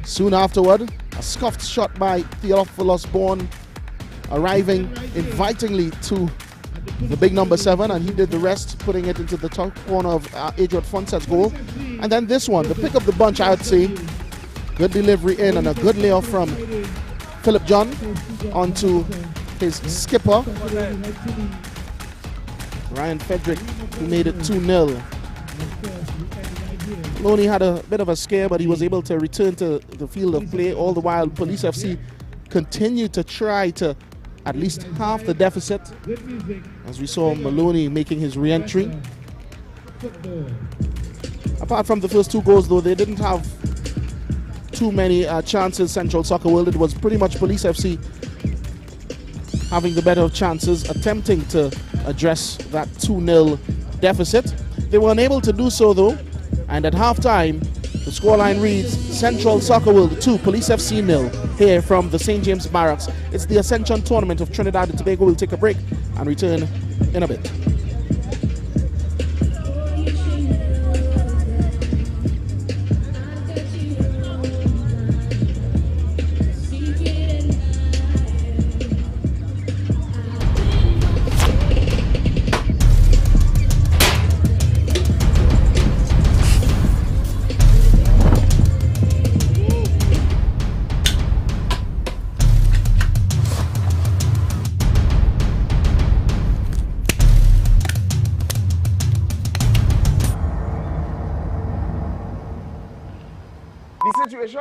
soon afterward. A scuffed shot by Theophilus Bourne, arriving invitingly to the big number 7, and he did the rest, putting it into the top corner of Adrian Fonset's goal. And then this one, the pick of the bunch, I would say. Good delivery in and a good layoff from Philip John onto his skipper, Ryan Frederick, who made it 2-0. Maloney had a bit of a scare, but he was able to return to the field of play. All the while, Police FC continued to try to at least half the deficit, as we saw Maloney making his re-entry. Apart from the first 2 goals, though, they didn't have too many chances, Central Soccer World. It was pretty much Police FC having the better of chances, attempting to address that 2-0 deficit. They were unable to do so, though, and at halftime, the scoreline reads Central Soccer World 2, Police FC 0, here from the St. James Barracks. It's the Ascension tournament of Trinidad and Tobago. We'll take a break and return in a bit.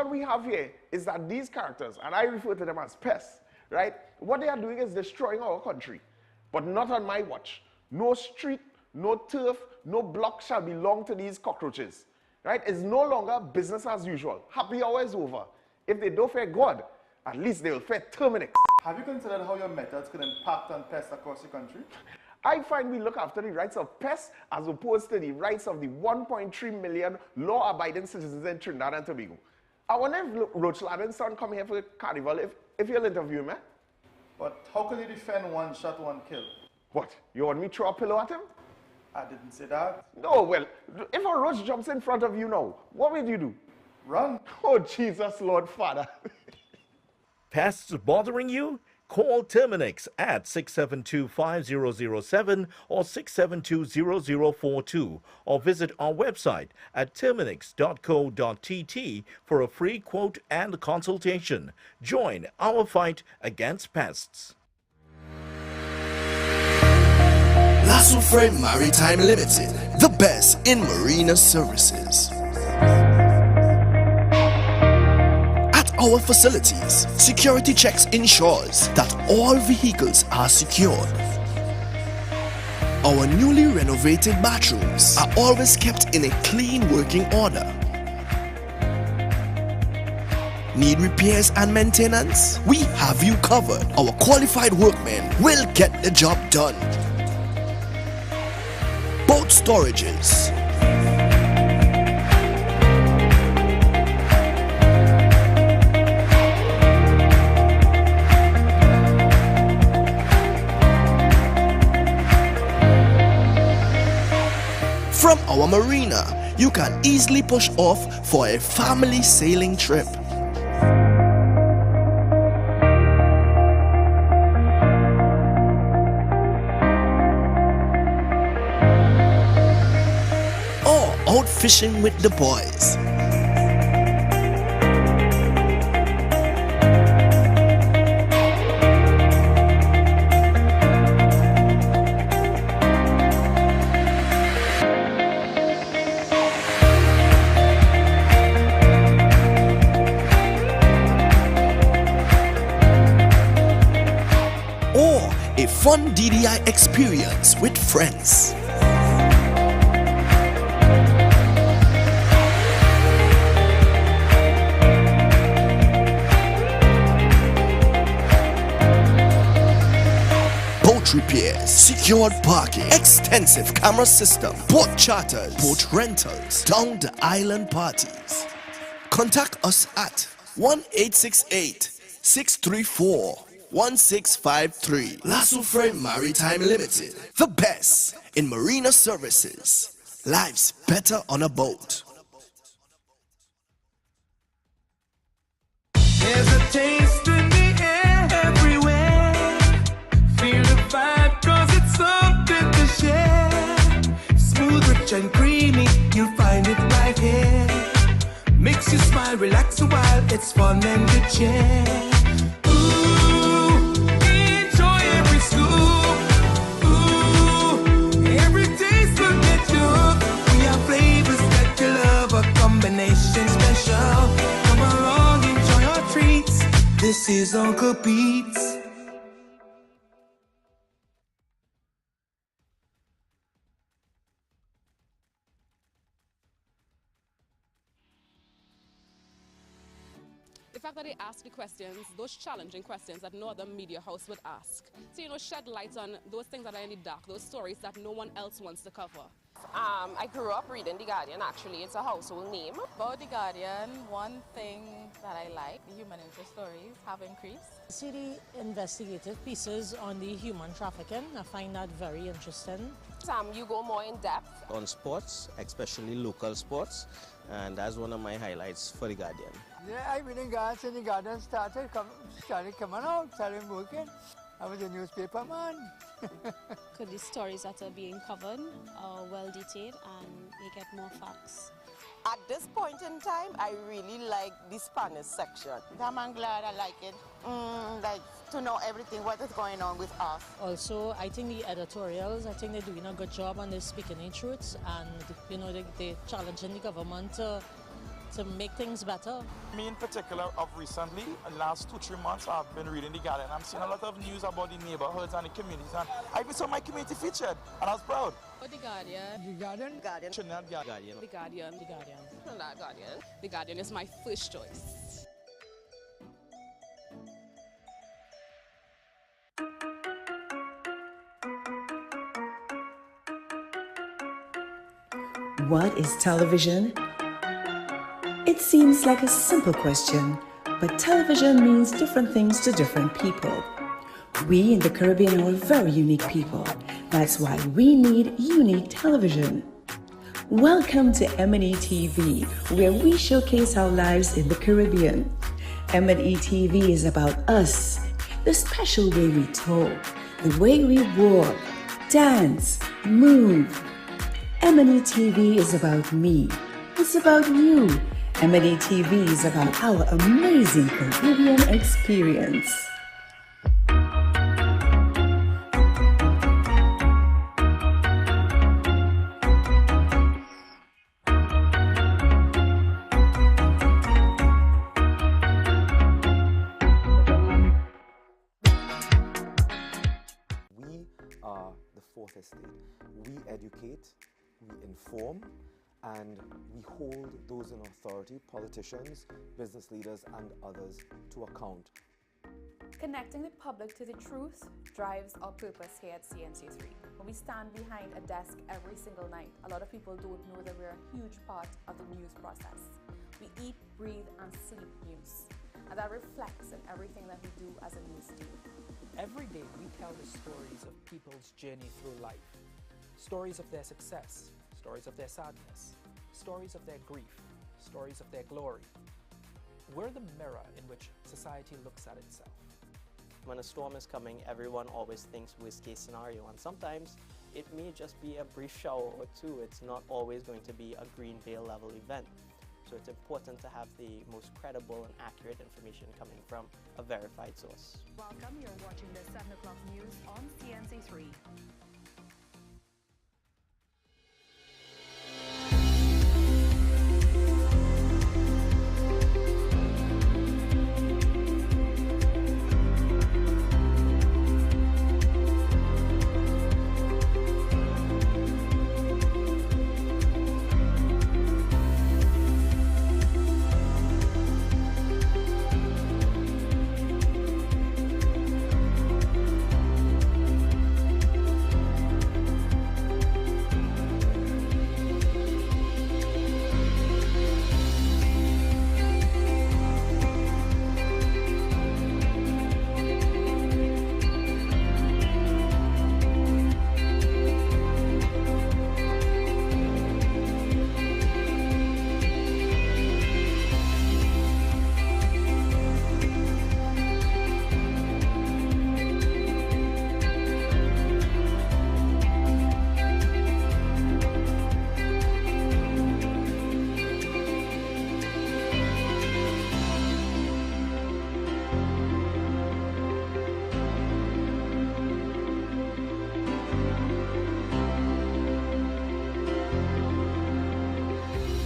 We have here is that these characters, and I refer to them as pests, right? What they are doing is destroying our country, but not on my watch. No street, no turf, no block shall belong to these cockroaches, right? It's no longer business as usual. Happy hour is over. If they don't fear God, at least they will fear Terminix. Have you considered how your methods could impact on pests across the country? I find we look after the rights of pests as opposed to the rights of the 1.3 million law-abiding citizens in Trinidad and Tobago. I wonder if Roach Ladden's son come here for a carnival, if you'll interview him, eh? But how can you defend one shot, one kill? What, you want me to throw a pillow at him? I didn't say that. No, well, if a roach jumps in front of you now, what will you do? Run. Oh, Jesus, Lord Father. Pests bothering you? Call Terminix at 672-5007 or 672-0042 or visit our website at terminix.co.tt for a free quote and consultation. Join our fight against pests. Lasso Friend Maritime Limited, the best in marina services. Our facilities, security checks ensures that all vehicles are secured. Our newly renovated bathrooms are always kept in a clean working order. Need repairs and maintenance? We have you covered. Our qualified workmen will get the job done. Boat storages, From our marina, you can easily push off for a family sailing trip. Or out fishing with the boys. Or a fun DDI experience with friends. Boat repairs, secured parking, extensive camera system, boat charters, boat rentals, down the island parties. Contact us at 1-868-634-1653. Lasso Frame Maritime Limited, the best in marina services. Life's better on a boat. There's a taste in the air everywhere. Feel the vibe cause it's something to share. Smooth, rich and creamy, you'll find it right here. Makes you smile, relax a while, it's fun and good cheer. Ooh, enjoy every scoop. Ooh, every taste will get you hooked. We have flavors that you love, a combination special. Come along, enjoy your treats. This is Uncle Pete's. The fact that they ask the questions, those challenging questions that no other media house would ask. So, shed light on those things that are in the dark, those stories that no one else wants to cover. I grew up reading The Guardian, actually. It's a household name. About The Guardian, one thing that I like, the human interest stories have increased. See the investigative pieces on the human trafficking. I find that very interesting. You go more in depth. On sports, especially local sports, and that's one of my highlights for The Guardian. Yeah, I've been in Ghana since The Guardian started coming out, started working. I was a newspaper man. Because the stories that are being covered are well detailed and they get more facts. At this point in time, I really like the Spanish section. I'm glad I like it. Like to know everything, what is going on with us. Also, I think the editorials, I think they're doing a good job and they're speaking the truths, and they're challenging the government to make things better. Me in particular, of recently, the last 2-3 months, I've been reading The Guardian. I'm seeing a lot of news about the neighborhoods and the communities, and I even saw my community featured, and I was proud. The Guardian. The Guardian? Guardian. Trinidad Guardian. The Guardian. The Guardian. Trinidad Guardian. The Guardian is my first choice. What is television? It seems like a simple question, but television means different things to different people. We in the Caribbean are very unique people. That's why we need unique television. Welcome to M&E TV, where we showcase our lives in the Caribbean. M&E TV is about us, the special way we talk, the way we walk, dance, move. M&E TV is about me. It's about you. M&E TV is about our amazing Caribbean experience. We are the fourth estate. We educate, we inform, and we hold those in authority, politicians, business leaders, and others, to account. Connecting the public to the truth drives our purpose here at CNC3. When we stand behind a desk every single night, a lot of people don't know that we're a huge part of the news process. We eat, breathe, and sleep news. And that reflects in everything that we do as a news team. Every day we tell the stories of people's journey through life. Stories of their success, stories of their sadness, stories of their grief, stories of their glory. We're the mirror in which society looks at itself. When a storm is coming, everyone always thinks worst case scenario, and sometimes it may just be a brief shower or two. It's not always going to be a green veil level event. So it's important to have the most credible and accurate information coming from a verified source. Welcome, you're watching the 7 o'clock news on CNC3.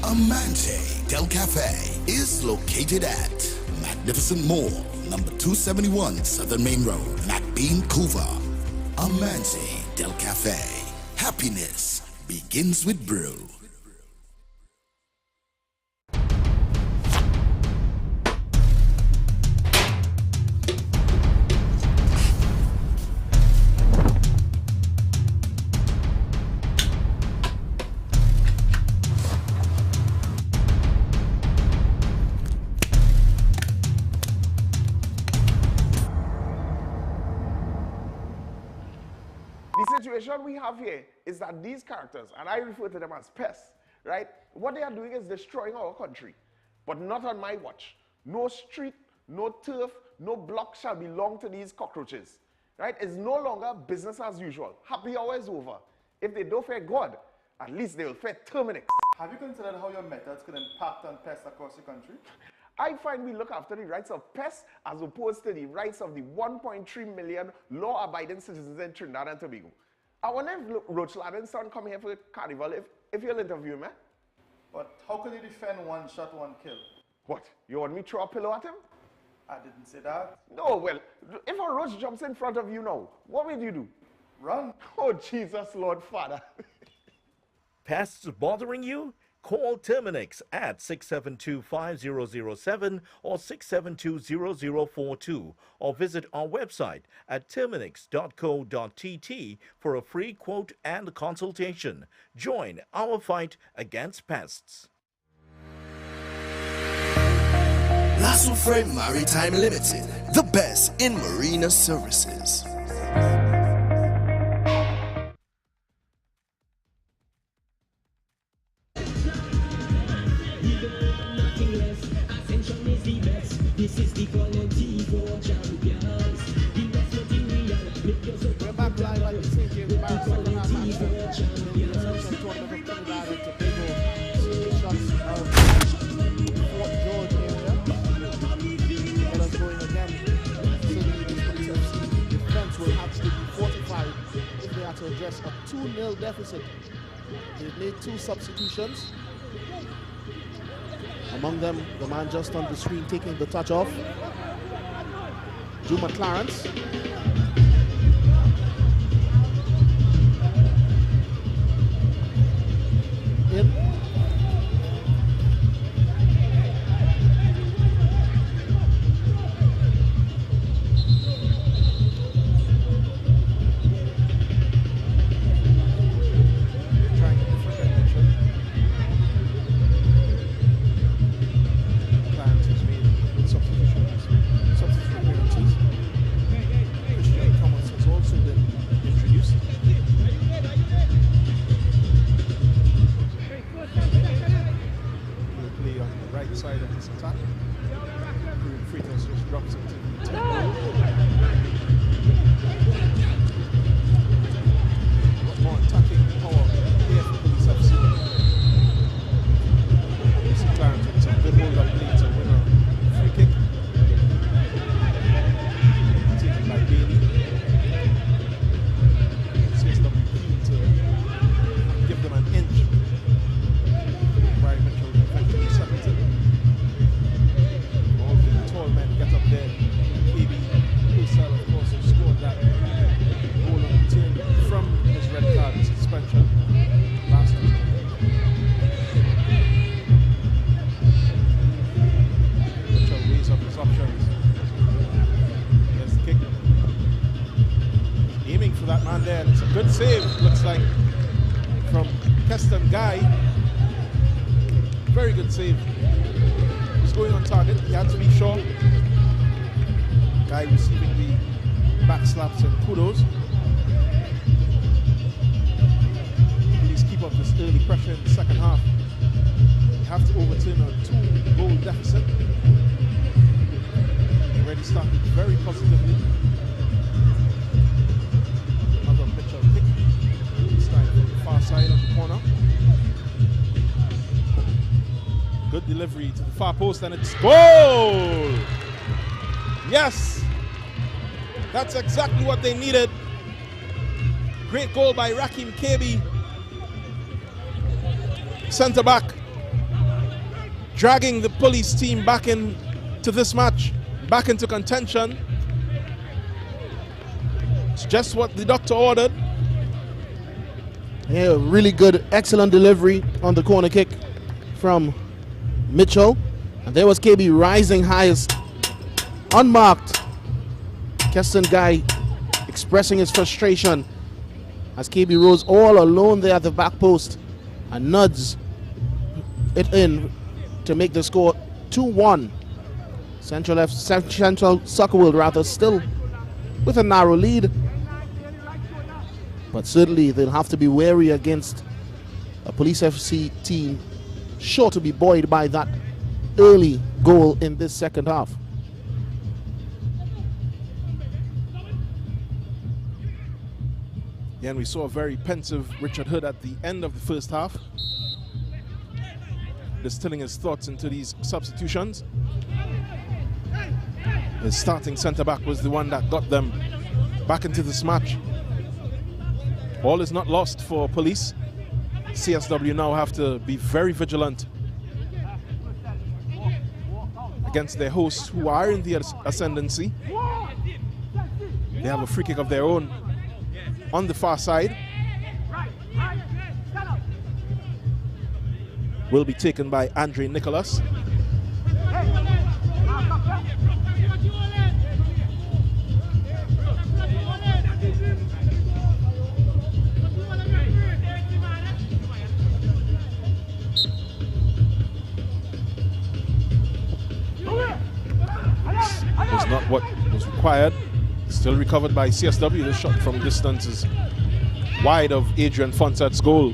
Amante Del Cafe is located at Magnificent Mall, number 271 Southern Main Road, Vancouver. Amante Del Cafe. Happiness begins with brew. The situation we have here is that these characters, and I refer to them as pests, right? What they are doing is destroying our country, but not on my watch. No street, no turf, no block shall belong to these cockroaches, right? It's no longer business as usual. Happy hour is over. If they don't fear God, at least they will fear Terminix. Have you considered how your methods could impact on pests across the country? I find we look after the rights of pests as opposed to the rights of the 1.3 million law-abiding citizens in Trinidad and Tobago. I wonder if Roach Ladden's son come here for a carnival if you'll interview me. But how could you defend one shot, one kill? What? You want me to throw a pillow at him? I didn't say that. No, well, if a roach jumps in front of you now, what will you do? Run. Oh, Jesus, Lord Father. Pests bothering you? Call Terminix at 672-5007 or 672-0042 or visit our website at terminix.co.tt for a free quote and consultation. Join our fight against pests. Lasso Frame Maritime Limited, the best in marina services. This is the quality for champions. Invest material, make yourself We're back live at the St. James Bar, second half match. The Ascension tournament of Trinidad and Tobago. Senior shots of Fort George area. Get us going again. So the Police FC defense will have to be fortified if they are to address a 2-0 deficit. They've made 2 substitutions. Among them, the man just on the screen taking the touch off, Juma Clarence. In. Trying a different dimension. Clarence has made substitution appearances. save, looks like, from Keston Guy. Very good save. He's going on target. He had to be sure. Guy receiving the back slaps and kudos. Please keep up this early pressure in the second half. You have to overturn a 2-goal deficit. Already started very positively. Another Mitchell kick. This time from the far side of the corner. Good delivery to the far post, and it's goal! Yes! That's exactly what they needed. Great goal by Rakim Kebi. Centre back. Dragging the police team back into this match. Back into contention. It's just what the doctor ordered. Yeah, really good, excellent delivery on the corner kick from Mitchell. And there was KB rising highest, unmarked. Keston Guy expressing his frustration as KB rose all alone there at the back post and nuds it in to make the score 2-1. Central Soccer World rather still with a narrow lead, but certainly they'll have to be wary against a Police FC team sure to be buoyed by that early goal in this second half. Yeah, and we saw a very pensive Richard Hood at the end of the first half, distilling his thoughts into these substitutions. His starting centre-back was the one that got them back into this match. All is not lost for Police. CSW now have to be very vigilant against their hosts, who are in the ascendancy. They have a free kick of their own on the far side. Will be taken by Andre Nicholas. Was not what was required. Still recovered by CSW. The shot from distance is wide of Adrian Fonset's goal.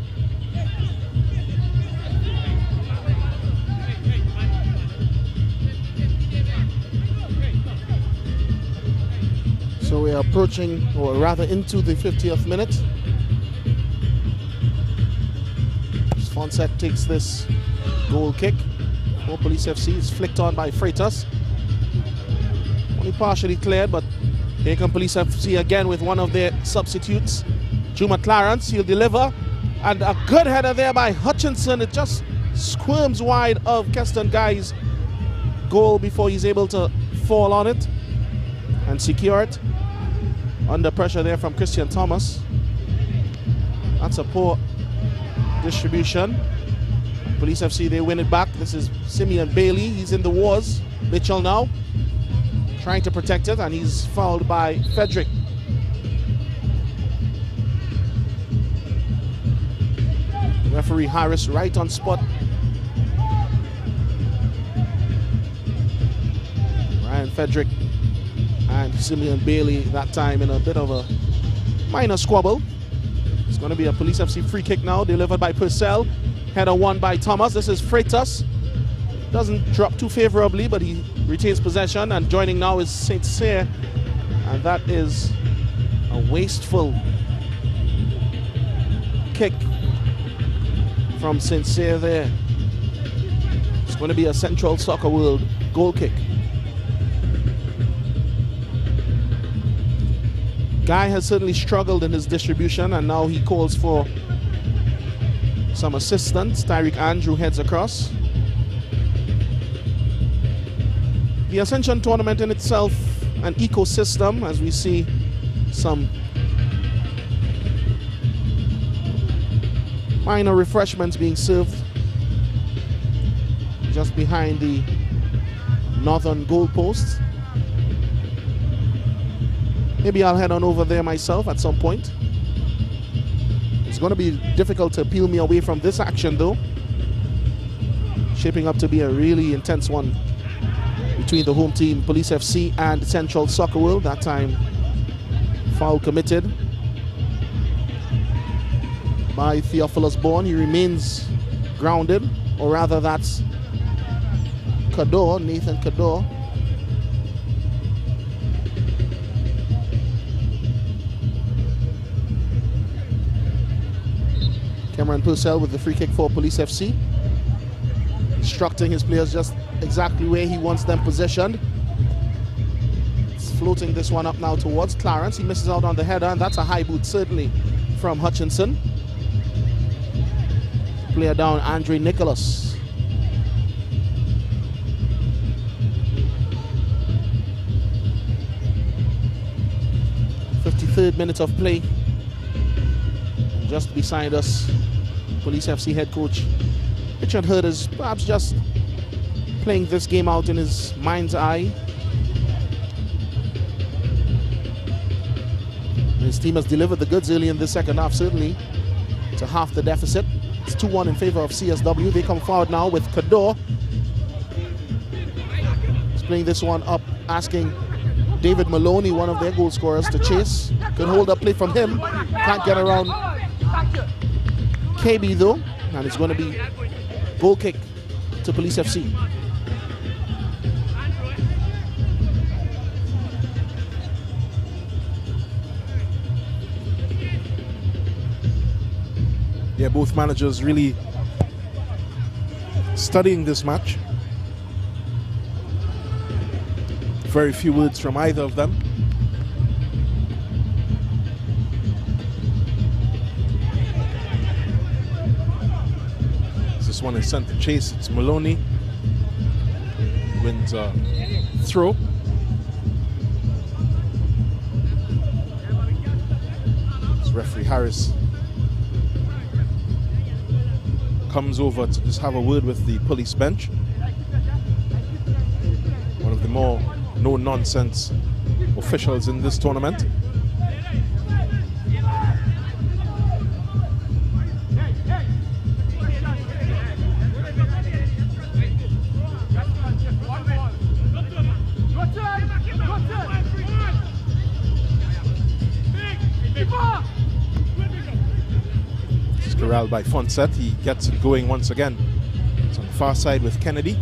So we are approaching, or rather into the 50th minute. Fonset takes this goal kick for Police FC. It's flicked on by Freitas. Only partially cleared, but here come Police FC again with one of their substitutes. Juma Clarence, he'll deliver. And a good header there by Hutchinson. It just squirms wide of Keston Guy's goal before he's able to fall on it and secure it. Under pressure there from Christian Thomas. That's a poor distribution. Police FC, they win it back. This is Simeon Bailey. He's in the wars. Mitchell now trying to protect it, and he's fouled by Frederick. Referee Harris right on spot. Ryan Frederick and Simeon Bailey that time in a bit of a minor squabble. It's going to be a Police FC free kick now, delivered by Purcell. Header won by Thomas. This is Freitas. Doesn't drop too favorably, but he retains possession, and joining now is St. Cyr, and that is a wasteful kick from St. Cyr there. It's going to be a Central Soccer World goal kick. Guy has certainly struggled in his distribution, and now he calls for some assistance. Tyreek Andrew heads across. The Ascension tournament in itself, an ecosystem, as we see some minor refreshments being served just behind the northern goalposts. Maybe I'll head on over there myself at some point. going to be difficult to peel me away from this action, though. Shaping up to be a really intense one between the home team, Police FC, and Central Soccer World. That time, foul committed by Theophilus Bourne. He remains grounded, or rather that's Nathan Kador. Cameron Purcell with the free kick for Police FC. Instructing his players just exactly where he wants them positioned. He's floating this one up now towards Clarence. He misses out on the header, and that's a high boot certainly from Hutchinson. Player down, Andre Nicholas. Third minute of play. Just beside us, Police FC head coach Richard Hurd is perhaps just playing this game out in his mind's eye. His team has delivered the goods early in the second half, certainly to half the deficit. It's 2-1 in favor of CSW. They come forward now with Kador. He's playing this one up, asking David Maloney, one of their goal scorers, to chase. Good hold up play from him. Can't get around KB though. And it's going to be goal kick to Police FC. Yeah, both managers really studying this match. Very few words from either of them. This one is sent to chase. It's Maloney. Wins a throw. It's referee Harris comes over to just have a word with the police bench. One of the more no-nonsense officials in this tournament. It's corralled by Fonset. He gets it going once again. It's on the far side with Kennedy.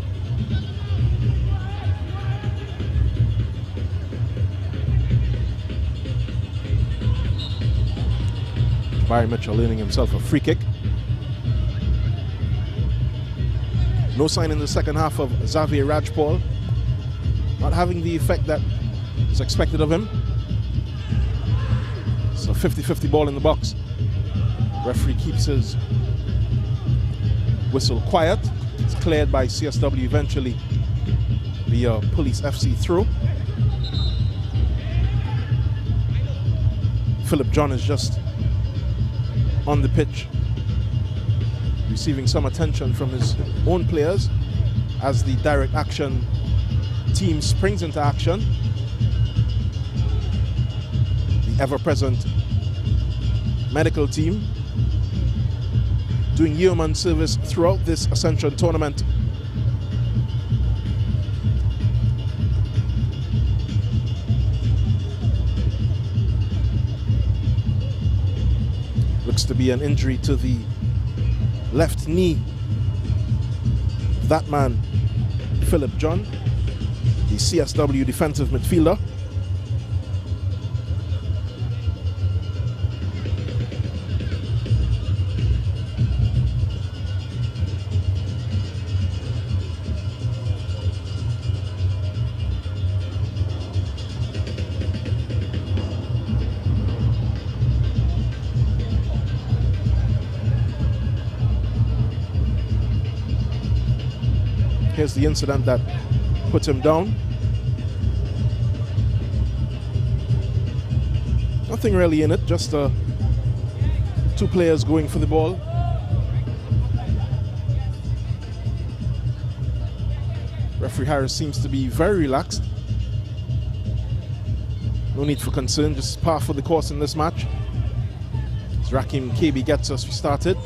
Barry Mitchell earning himself a free kick. No sign in the second half of Xavier Rajpal. Not having the effect that is expected of him. It's a 50-50 ball in the box. Referee keeps his whistle quiet. It's cleared by CSW eventually via Police FC throw. Philip John is just on the pitch, receiving some attention from his own players as the direct action team springs into action. The ever-present medical team doing yeoman service throughout this Ascension tournament. Looks to be an injury to the left knee of that man, Philip John, the CSW defensive midfielder. Here's the incident that put him down. Nothing really in it, just two players going for the ball. Referee Harris seems to be very relaxed. No need for concern, just par for the course in this match. As Rakim KB gets us started,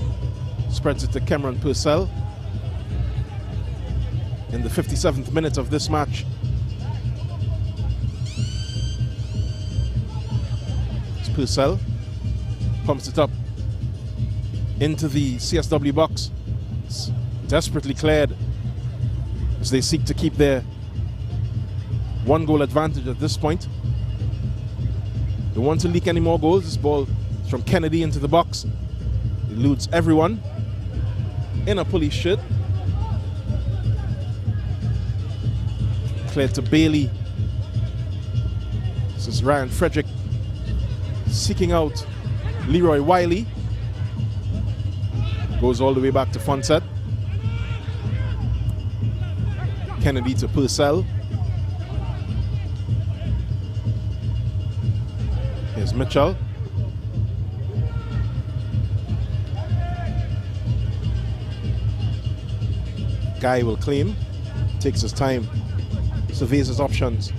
spreads it to Cameron Purcell. In the 57th minute of this match, it's Purcell pumps it up into the CSW box. It's desperately cleared as they seek to keep their one-goal advantage at this point. Don't want to leak any more goals. This ball is from Kennedy into the box. Eludes everyone in a police shirt. Cleared to Bailey. This is Ryan Frederick seeking out Leroy Wiley. Goes all the way back to Fonset. Kennedy to Purcell. Here's Mitchell. Guy will claim. Takes his time. Surveys his options.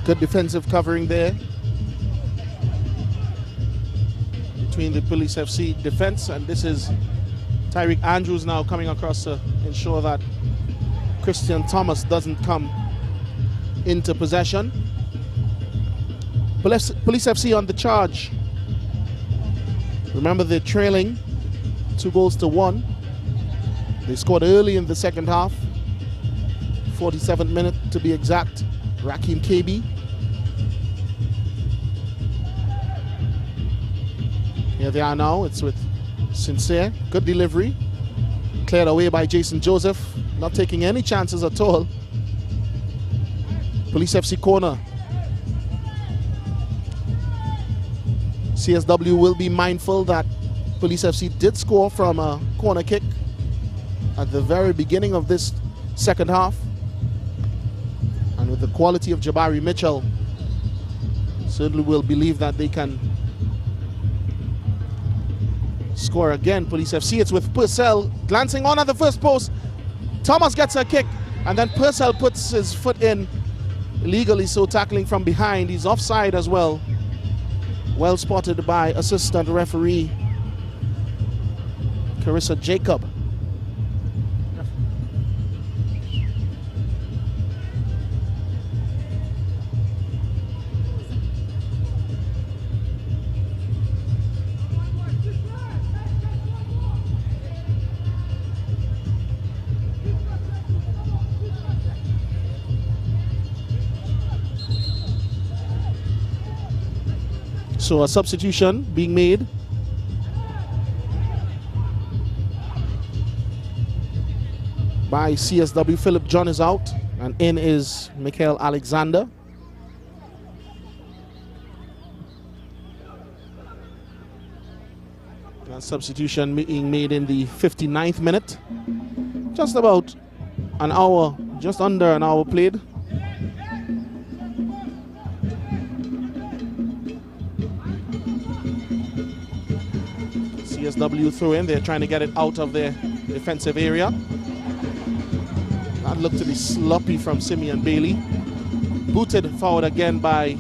Good defensive covering there between the Police FC defense, and this is Tyreek Andrews now coming across to ensure that Christian Thomas doesn't come into possession. Police FC on the charge. Remember, they're trailing 2-1. They scored early in the second half, 47th minute to be exact. Rakim KB. Here they are now. It's with Sincere. Good delivery. Cleared away by Jason Joseph. Not taking any chances at all. Police FC corner. CSW will be mindful that Police FC did score from a corner kick at the very beginning of this second half. And with the quality of Jabari Mitchell, certainly will believe that they can score again. Police FC, it's with Purcell glancing on at the first post. Thomas gets a kick, and then Purcell puts his foot in illegally, so tackling from behind. He's offside as well. Well spotted by assistant referee Carissa Jacob. So a substitution being made. By CSW. Philip John is out, and in is Mikhail Alexander. And substitution being made in the 59th minute. Just about an hour, just under an hour played. CSW throw in. They're trying to get it out of their defensive area. That looked to be sloppy from Simeon Bailey. Booted forward again by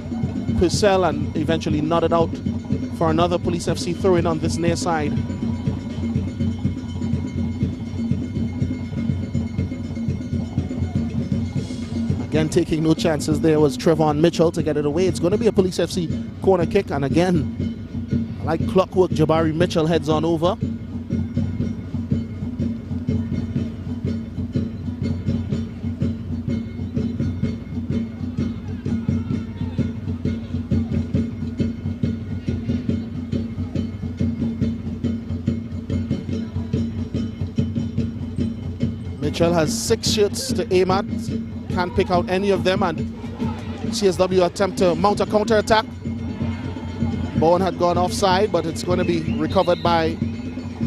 Purcell and eventually nodded out for another Police FC throw in on this near side. Again, taking no chances there was Trevon Mitchell to get it away. It's going to be a Police FC corner kick, and again, like clockwork, Jabari Mitchell heads on over. Mitchell has 6 shirts to aim at. Can't pick out any of them, and CSW attempt to mount a counter-attack. Bowen had gone offside, but it's going to be recovered by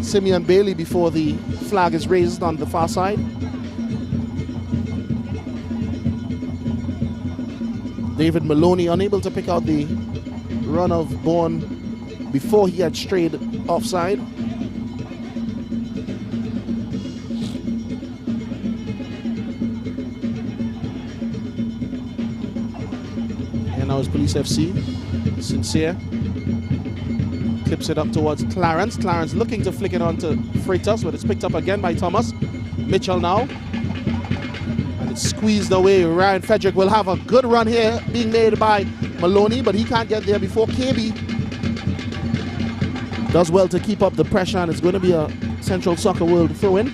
Simeon Bailey before the flag is raised on the far side. David Maloney unable to pick out the run of Bourne before he had strayed offside. And now it's Police FC. Sincere clips it up towards Clarence. Clarence looking to flick it on to Freitas, but it's picked up again by Thomas. Mitchell now. And it's squeezed away. Ryan Frederick will have a good run here being made by Maloney, but he can't get there before KB does well to keep up the pressure, and it's going to be a Central Soccer World throw-in.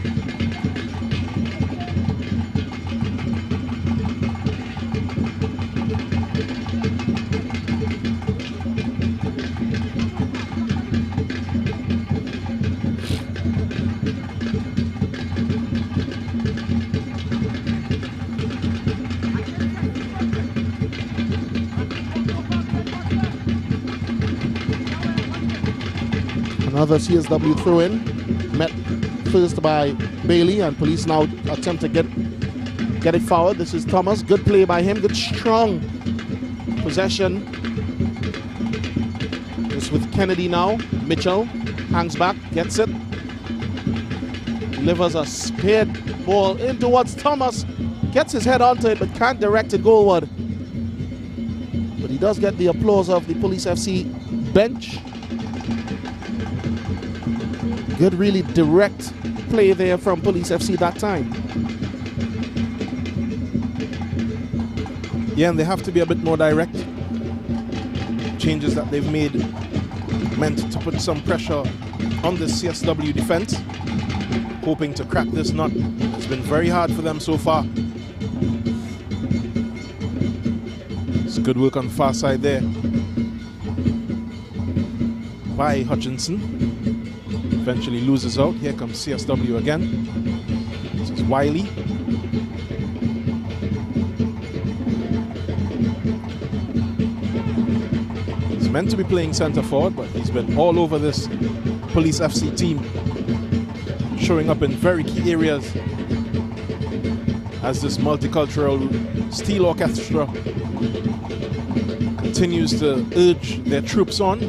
Another CSW throw-in, met first by Bailey, and Police now attempt to get it forward. This is Thomas, good play by him, good strong possession. This with Kennedy now. Mitchell hangs back, gets it, delivers a speared ball in towards Thomas, gets his head onto it but can't direct it goalward. But he does get the applause of the Police FC bench. Good, really direct play there from Police FC that time. Yeah, and they have to be a bit more direct. Changes that they've made meant to put some pressure on the CSW defense, hoping to crack this nut. It's been very hard for them so far. It's good work on the far side there by Hutchinson. Eventually loses out. Here comes CSW again. This is Wiley. He's meant to be playing centre forward, but he's been all over this Police FC team, showing up in very key areas as this multicultural steel orchestra continues to urge their troops on.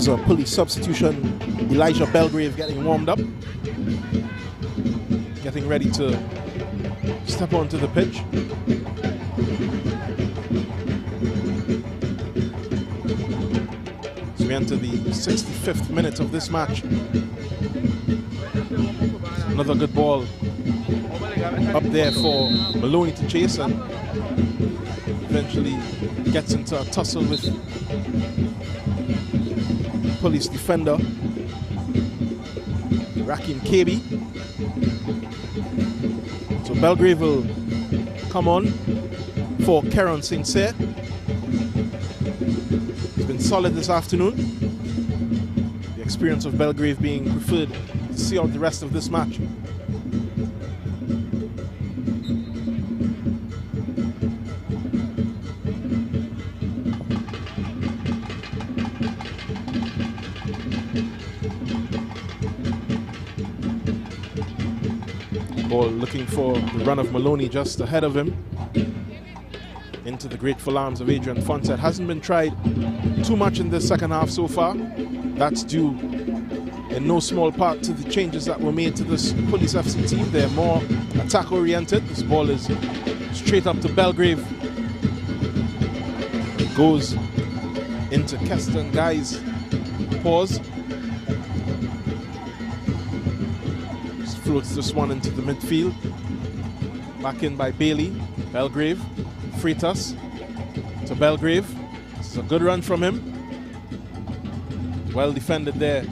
A Police substitution. Elijah Belgrave getting warmed up, getting ready to step onto the pitch. So we enter the 65th minute of this match. Another good ball up there for Maloney to chase, and eventually gets into a tussle with Police defender Rakim Kebi. So Belgrave will come on for Keron Sincere. He's been solid this afternoon. The experience of Belgrave being preferred to see out the rest of this match. Looking for the run of Maloney just ahead of him into the grateful arms of Adrian Fonset. Hasn't been tried too much in this second half so far. That's due in no small part to the changes that were made to this Police FC team. They're more attack oriented. This ball is straight up to Belgrave. It goes into Keston Guy's paws. Floats this one into the midfield. Back in by Bailey. Belgrave. Freitas to Belgrave. This is a good run from him. Well defended there.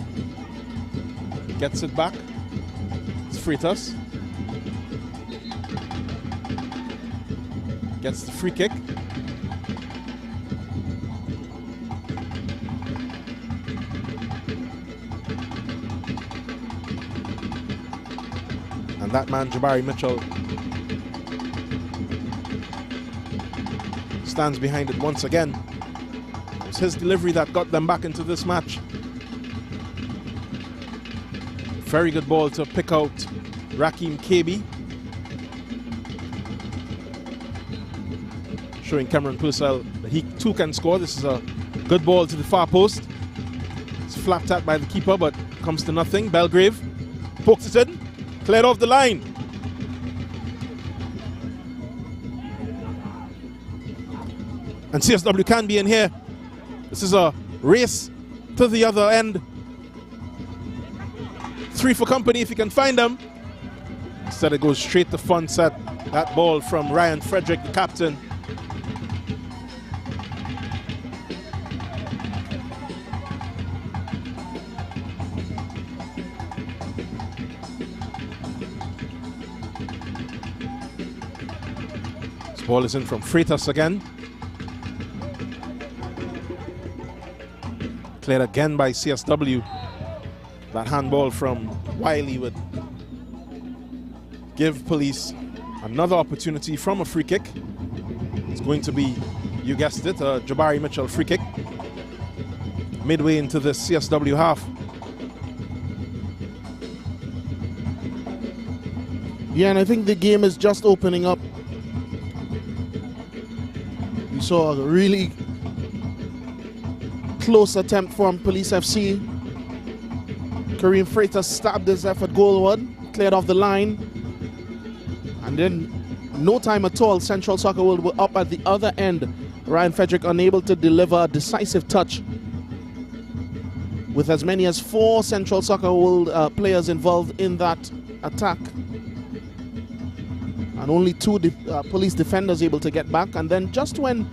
Gets it back. It's Freitas. Gets the free kick. That man, Jabari Mitchell, stands behind it once again. It's his delivery that got them back into this match. Very good ball to pick out Raheem KB. Showing Cameron Purcell that he too can score. This is a good ball to the far post. It's flapped at by the keeper, but comes to nothing. Belgrave pokes it in, cleared off the line. And CSW can be in here. This is a race to the other end. 3 for company if you can find them. Instead it goes straight to front set. That ball from Ryan Frederick, the captain. This ball is in from Freitas again. Cleared again by CSW. That handball from Wiley would give Police another opportunity from a free kick. It's going to be, you guessed it, a Jabari Mitchell free kick. Midway into the CSW half. Yeah, and I think the game is just opening up. We saw a really close attempt from Police FC. Kareem Freitas stabbed his effort goalward, cleared off the line. And then, no time at all, Central Soccer World were up at the other end. Ryan Frederick unable to deliver a decisive touch. With as many as 4 Central Soccer World players involved in that attack. And only 2 Police defenders able to get back. And then just when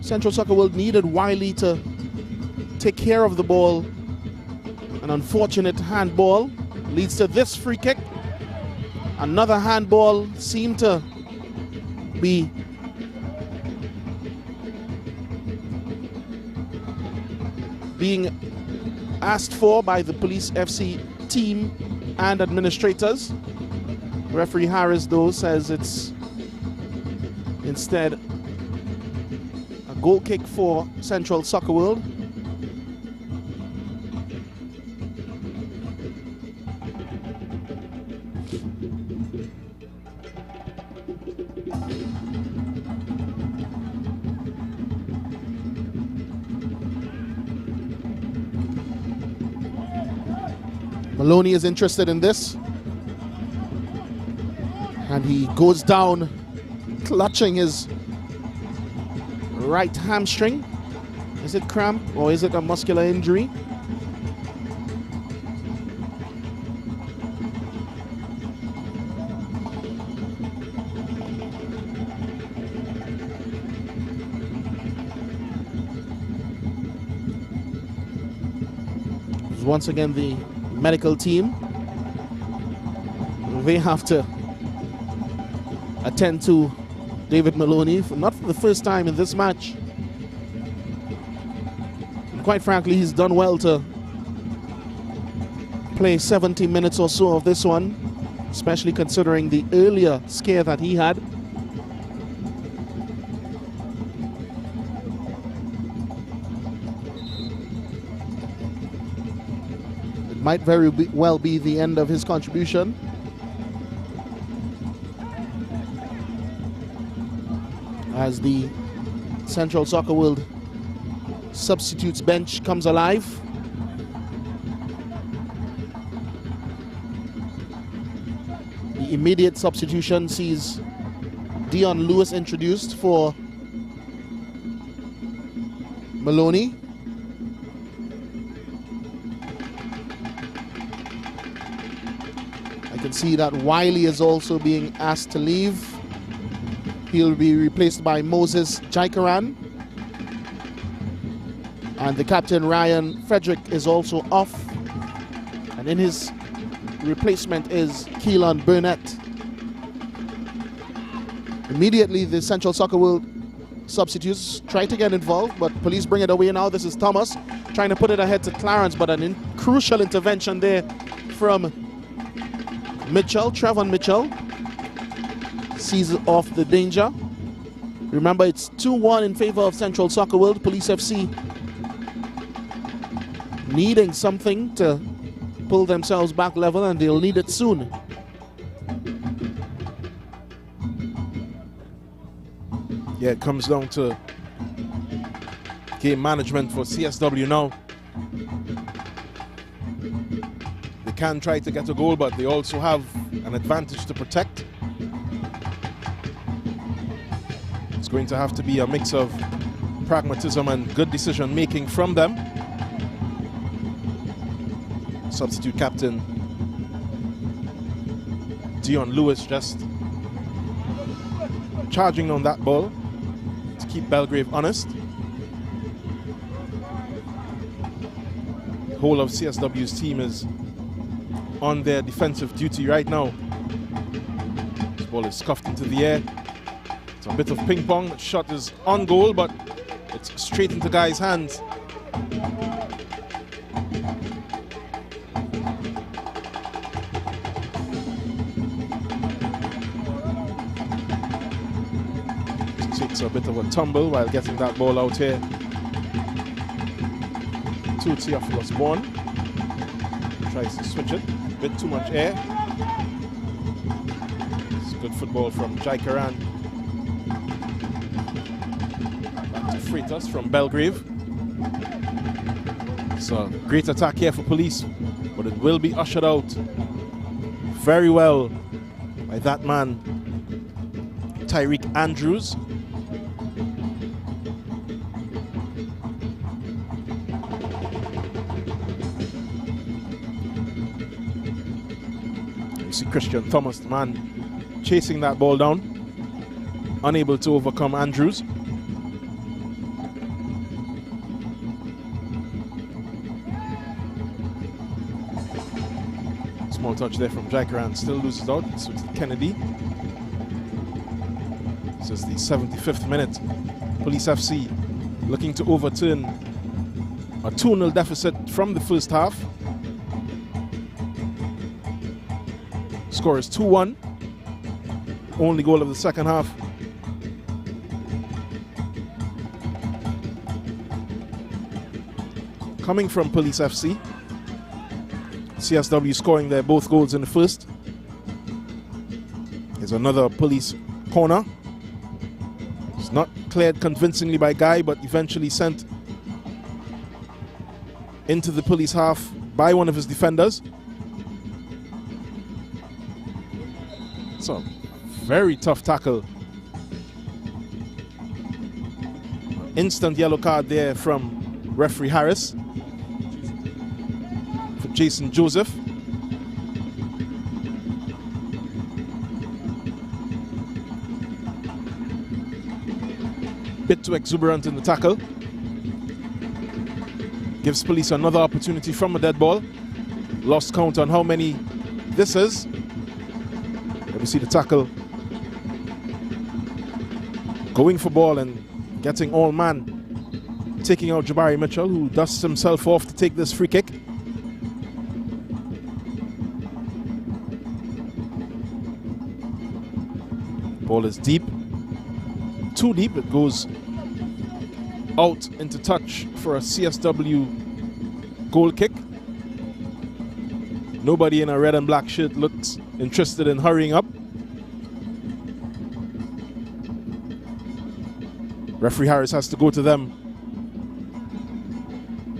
Central Soccer World needed Wiley to take care of the ball, an unfortunate handball leads to this free kick. Another handball seemed to be being asked for by the Police FC team and administrators. Referee Harris, though, says it's instead a goal kick for Central Soccer World. Maloney is interested in this. And he goes down, clutching his right hamstring. Is it cramp or is it a muscular injury? Once again, the medical team, they have to attend to David Maloney, not for the first time in this match. And quite frankly, he's done well to play 70 minutes or so of this one, especially considering the earlier scare that he had. It might very well be the end of his contribution. As the Central Soccer World substitutes bench comes alive. The immediate substitution sees Dion Lewis introduced for Maloney. I can see that Wiley is also being asked to leave. He'll be replaced by Moses Jaikaran. And the captain, Ryan Frederick, is also off. And in his replacement is Keelan Burnett. Immediately, the Central Soccer World substitutes try to get involved, but Police bring it away now. This is Thomas trying to put it ahead to Clarence, but a crucial intervention there from Mitchell, Trevon Mitchell. Sees off the danger. Remember, it's 2-1 in favor of Central Soccer World. Police FC needing something to pull themselves back level, and they'll need it soon. Yeah, it comes down to game management for CSW now. They can try to get a goal, but they also have an advantage to protect. It's going to have to be a mix of pragmatism and good decision making from them. Substitute captain Dion Lewis just charging on that ball to keep Belgrave honest. The whole of CSW's team is on their defensive duty right now. This ball is scuffed into the air. It's a bit of ping pong. The shot is on goal, but it's straight into Guy's hands. Takes a bit of a tumble while getting that ball out here to Theophilus Bourne. Tries to switch it. A bit too much air. It's good football from Jai Karan. Back to Freitas from Belgrave. It's a great attack here for Police, but it will be ushered out very well by that man, Tyreek Andrews. You see Christian Thomas, the man chasing that ball down, unable to overcome Andrews. Small touch there from Jakaran, still loses out. It's with Kennedy. This is the 75th minute. Police FC looking to overturn a 2-0 deficit from the first half. Score is 2-1. Only goal of the second half. Coming from Police FC. CSW scoring their both goals in the first. Here's another Police corner. It's not cleared convincingly by Guy, but eventually sent into the Police half by one of his defenders. It's a very tough tackle. Instant yellow card there from referee Harris for Jason Joseph. Bit too exuberant in the tackle. Gives Police another opportunity from a dead ball. Lost count on how many this is. We see the tackle. Going for ball and getting all man. Taking out Jabari Mitchell, who dusts himself off to take this free kick. Ball is deep. Too deep. It goes out into touch for a CSW goal kick. Nobody in a red and black shirt looks interested in hurrying up. Referee Harris has to go to them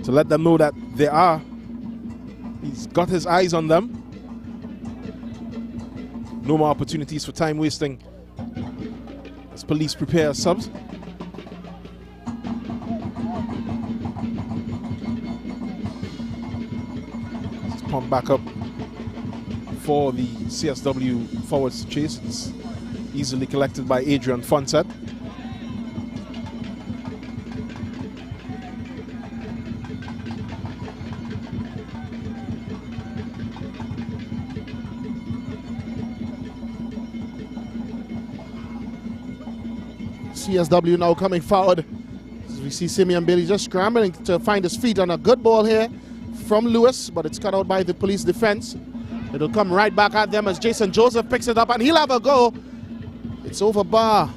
to let them know that he's got his eyes on them. No more opportunities for time wasting as Police prepare subs. Let's pump back up for the CSW forwards to chase. It's easily collected by Adrian Fonset. CSW now coming forward. As we see Simeon Bailey just scrambling to find his feet on a good ball here from Lewis, but it's cut out by the Police defense. It'll come right back at them as Jason Joseph picks it up and he'll have a go. It's over bar.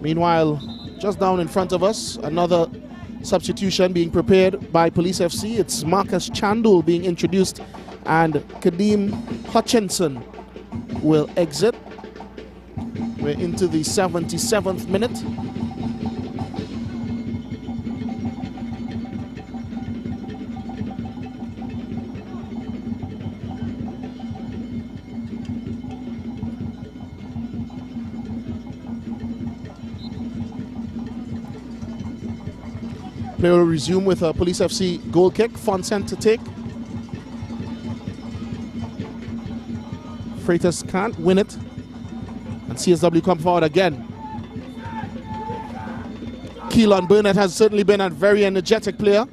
Meanwhile, just down in front of us, another substitution being prepared by Police FC. It's Marcus Chandul being introduced, and Kadeem Hutchinson will exit. We're into the 77th minute. Play will resume with a Police FC goal kick. Fonsen to take. Freitas can't win it. And CSW come forward again. Keelan Burnett has certainly been a very energetic player.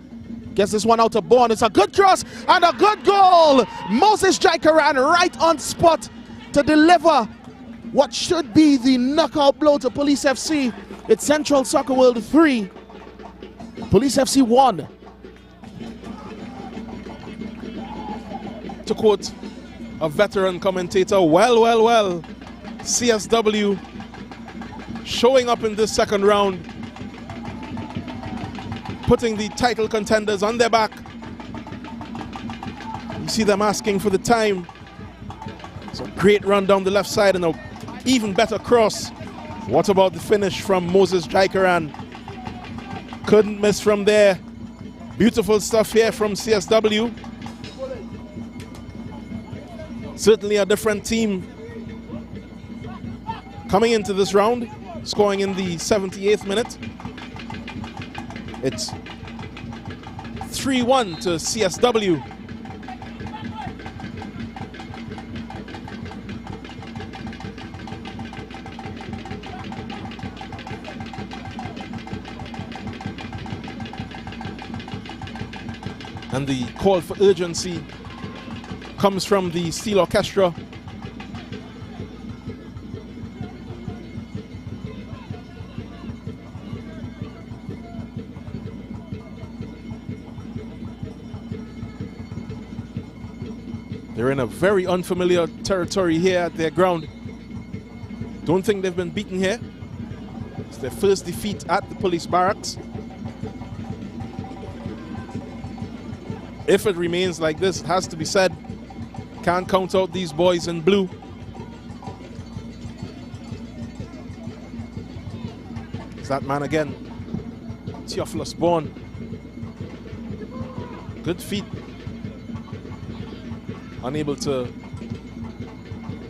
Gets this one out of Bourne. It's a good cross and a good goal. Moses Jaikaran right on spot to deliver what should be the knockout blow to Police FC. It's Central Soccer World 3. Police FC 1. To quote a veteran commentator, well, CSW showing up in this second round, putting the title contenders on their back. You see them asking for the time. It's a great run down the left side and an even better cross. What about the finish from Moses Jaikaran? Couldn't miss from there. Beautiful stuff here from CSW. Certainly a different team coming into this round, scoring in the 78th minute. It's 3-1 to CSW. And the call for urgency comes from the Steel Orchestra. They're in a very unfamiliar territory here at their ground. Don't think they've been beaten here. It's their first defeat at the police barracks. If it remains like this, it has to be said, can't count out these boys in blue. It's that man again, Theophilus Bourne. Good feet. Unable to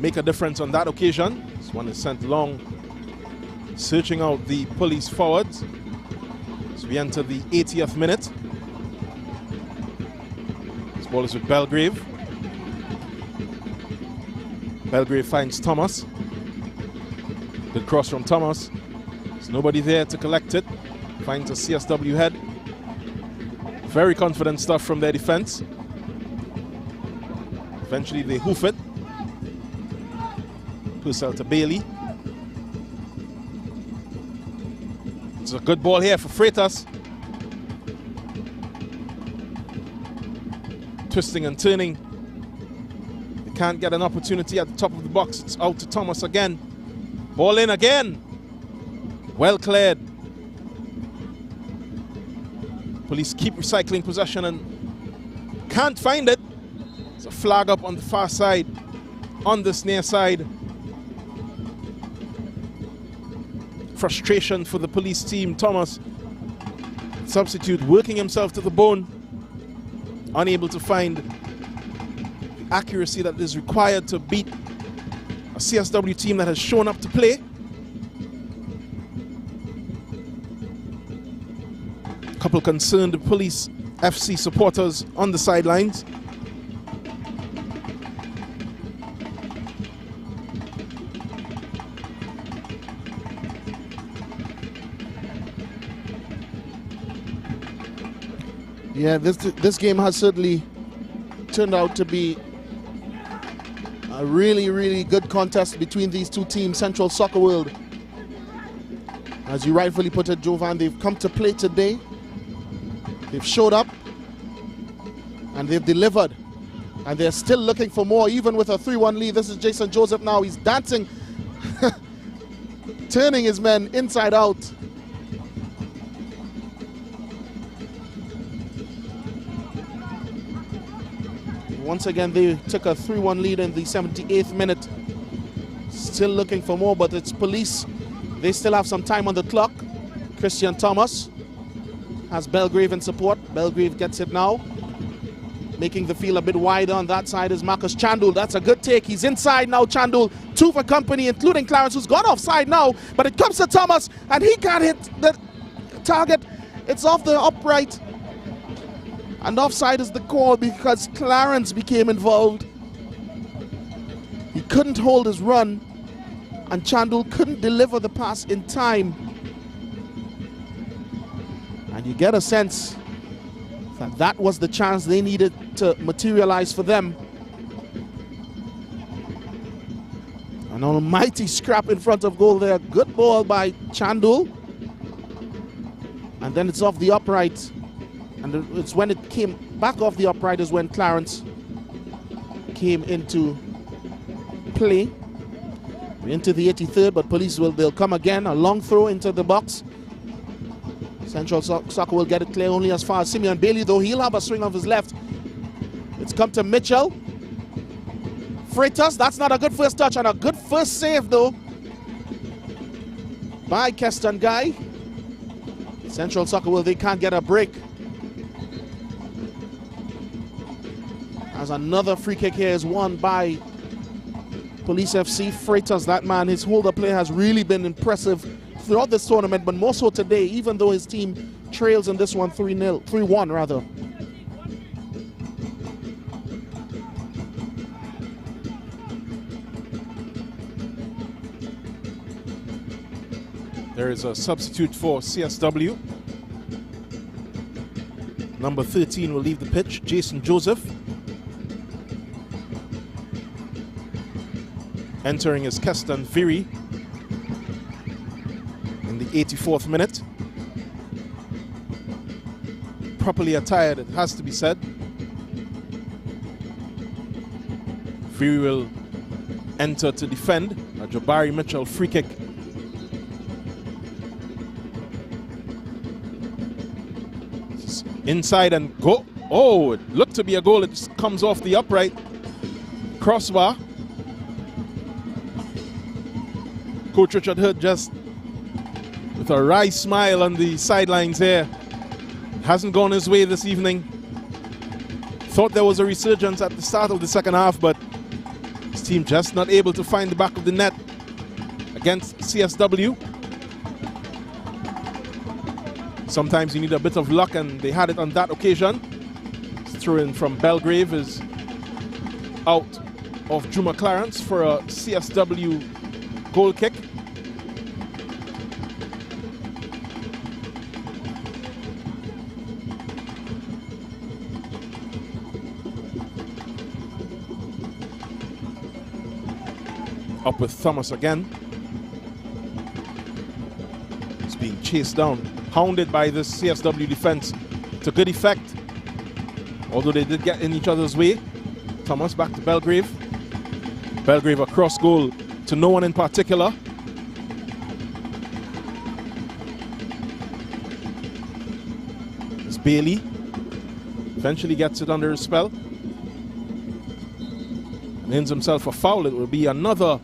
make a difference on that occasion. This one is sent long, searching out the police forwards. So we enter the 80th minute. This ball is with Belgrave. Belgrave finds Thomas. Good cross from Thomas. There's nobody there to collect it. Finds a CSW head. Very confident stuff from their defense. Eventually they hoof it. Purcell to Bailey. It's a good ball here for Freitas. Twisting and turning. They can't get an opportunity at the top of the box. It's out to Thomas again. Ball in again. Well cleared. Police keep recycling possession and can't find it. It's a flag up on the far side, on this near side. Frustration for the police team. Thomas, substitute, working himself to the bone. Unable to find the accuracy that is required to beat a CSW team that has shown up to play. A couple concerned police FC supporters on the sidelines. Yeah, this game has certainly turned out to be a really, really good contest between these two teams, Central Soccer World. As you rightfully put it, Jovan, they've come to play today. They've showed up and they've delivered. And they're still looking for more, even with a 3-1 lead. This is Jason Joseph now. He's dancing turning his men inside out. Once again, they took a 3-1 lead in the 78th minute. Still looking for more, but it's police. They still have some time on the clock. Christian Thomas has Belgrave in support. Belgrave gets it now. Making the field a bit wider on that side is Marcus Chandul. That's a good take. He's inside now, Chandul. 2 for company, including Clarence, who's gone offside now. But it comes to Thomas, and he can't hit the target. It's off the upright. And offside is the call because Clarence became involved. He couldn't hold his run, and Chandul couldn't deliver the pass in time. And you get a sense that that was the chance they needed to materialize for them. An almighty scrap in front of goal there. Good ball by Chandul. And then it's off the upright. And it's when it came back off the upright is when Clarence came into play. We're into the 83rd, but police they'll come again. A long throw into the box. Central Soccer will get it clear only as far as Simeon Bailey, though he'll have a swing of his left. It's come to Mitchell. Freitas, that's not a good first touch, and a good first save, though, by Keston Guy. Central Soccer they can't get a break. As another free kick here is won by Police FC. Freitas, that man, his holder play has really been impressive throughout this tournament, but more so today, even though his team trails in this one 3-1 rather. There is a substitute for CSW. Number 13 will leave the pitch, Jason Joseph. Entering is Keston Viri in the 84th minute. Properly attired, it has to be said. Viri will enter to defend. A Jabari Mitchell free kick. Inside and go. Oh, it looked to be a goal. It just comes off the upright. Crossbar. Coach Richard Hood just with a wry smile on the sidelines here. Hasn't gone his way this evening. Thought there was a resurgence at the start of the second half, but his team just not able to find the back of the net against CSW. Sometimes you need a bit of luck, and they had it on that occasion. Throw in from Belgrave is out of Juma Clarence for a CSW goal kick. Up with Thomas again. He's being chased down, hounded by this CSW defense to good effect. Although they did get in each other's way. Thomas back to Belgrave. Belgrave across goal to no one in particular. It's Bailey. Eventually gets it under his spell. And ends himself a foul. It will be another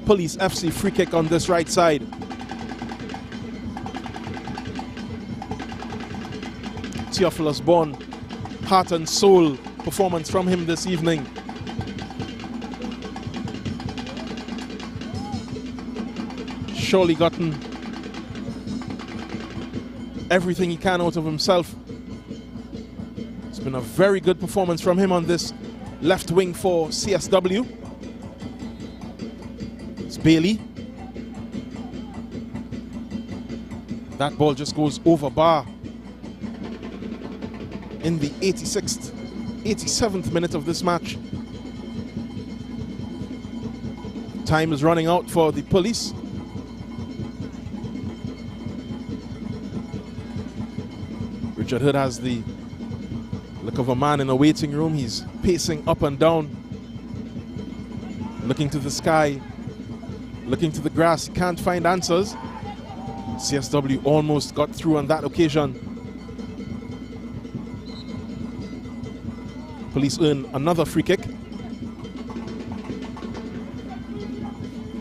Police FC free kick on this right side. Theophilus Bond, heart and soul performance from him this evening. Surely gotten everything he can out of himself. It's been a very good performance from him on this left wing for CSW. It's Bailey. That ball just goes over bar in the 87th minute of this match. Time is running out for the Police. Richard Hood has the look of a man in a waiting room. He's pacing up and down, looking to the sky, looking to the grass, can't find answers. CSW almost got through on that occasion. Police earn another free kick.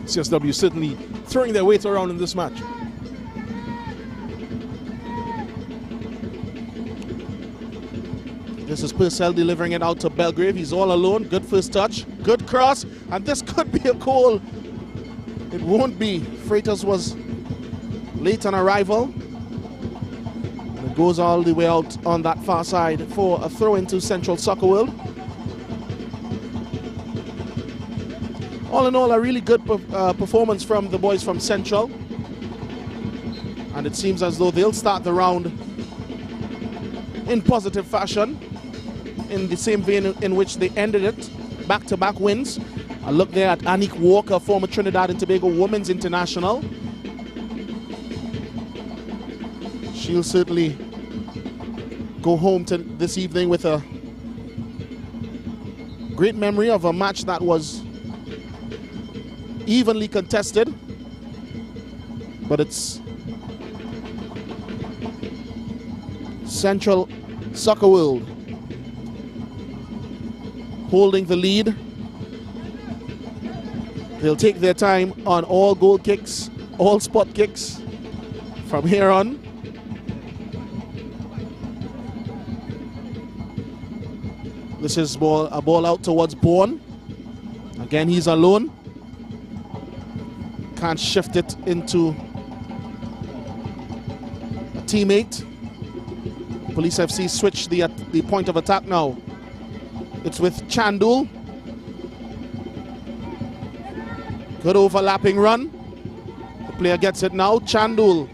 CSW certainly throwing their weight around in this match. This is Purcell delivering it out to Belgrave. He's all alone. Good first touch. Good cross. And this could be a goal. It won't be. Freitas was late on arrival. And it goes all the way out on that far side for a throw into Central Soccer World. All in all, a really good performance from the boys from Central. And it seems as though they'll start the round in positive fashion, in the same vein in which they ended it, back-to-back wins. A look there at Anique Walker, former Trinidad and Tobago Women's International. She'll certainly go home this evening with a great memory of a match that was evenly contested, but it's Central Soccer World holding the lead. They'll take their time on all goal kicks, all spot kicks from here on. This is a ball out towards Bourne. Again, he's alone. Can't shift it into a teammate. Police FC switch the point of attack now. It's with Chandul. Good overlapping run. The player gets it now. Chandul.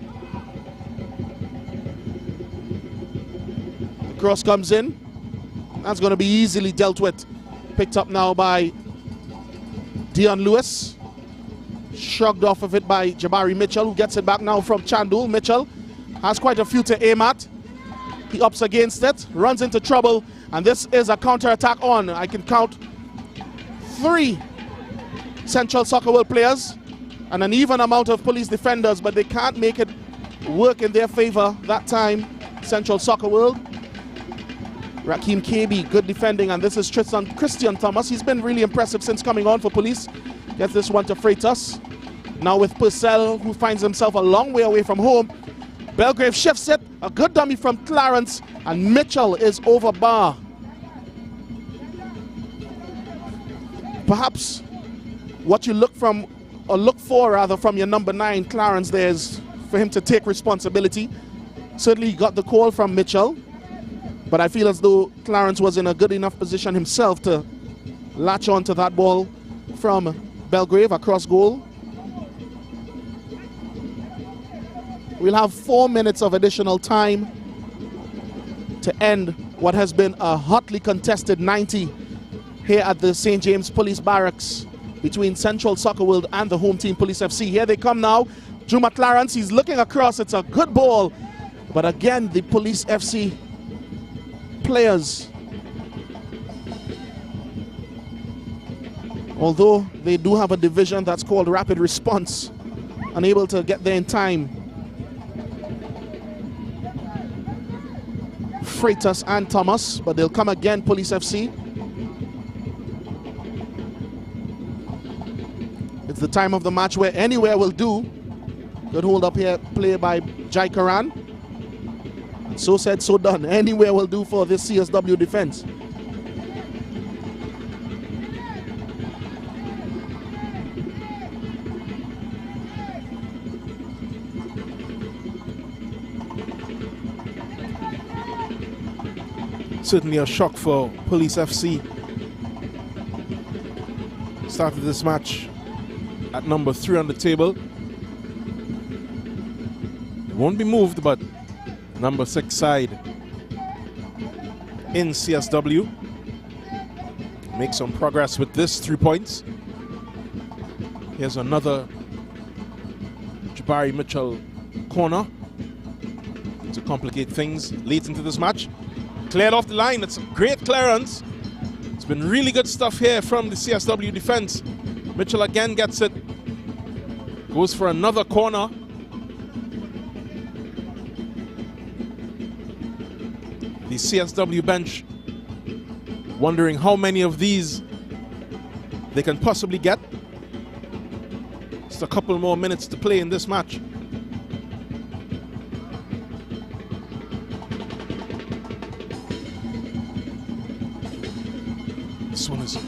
The cross comes in. That's going to be easily dealt with. Picked up now by Dion Lewis. Shrugged off of it by Jabari Mitchell, who gets it back now from Chandul. Mitchell has quite a few to aim at. He ups against it, runs into trouble, and this is a counter-attack on. I can count 3 Central Soccer World players and an even amount of police defenders, but they can't make it work in their favor that time. Central Soccer World. Raheem KB, good defending, and this is Christian Thomas. He's been really impressive since coming on for police. Gets this one to Freitas. Now with Purcell, who finds himself a long way away from home. Belgrave shifts it. A good dummy from Clarence, and Mitchell is over bar. Perhaps what you look for from your number 9, Clarence, there is for him to take responsibility. Certainly he got the call from Mitchell, but I feel as though Clarence was in a good enough position himself to latch on to that ball from Belgrave across goal. We'll have 4 minutes of additional time to end what has been a hotly contested 90 here at the St. James Police Barracks between Central Soccer World and the home team Police FC. Here they come now. Juma Clarence, he's looking across. It's a good ball. But again, the Police FC players, although they do have a division that's called Rapid Response, unable to get there in time. Freitas and Thomas, but they'll come again, Police FC. It's the time of the match where anywhere will do. Good hold up here, play by Jai Karan. So said, so done. Anywhere will do for this CSW defense. Certainly a shock for Police FC. Started this match at number 3 on the table. It won't be moved, but number 6 side in CSW make some progress with this 3 points. Here's another Jabari Mitchell corner to complicate things late into this match. Cleared off the line. It's a great clearance. It's been really good stuff here from the CSW defense. Mitchell again gets it Goes for another corner. The CSW bench wondering how many of these they can possibly get. Just a couple more minutes to play in this match. This one is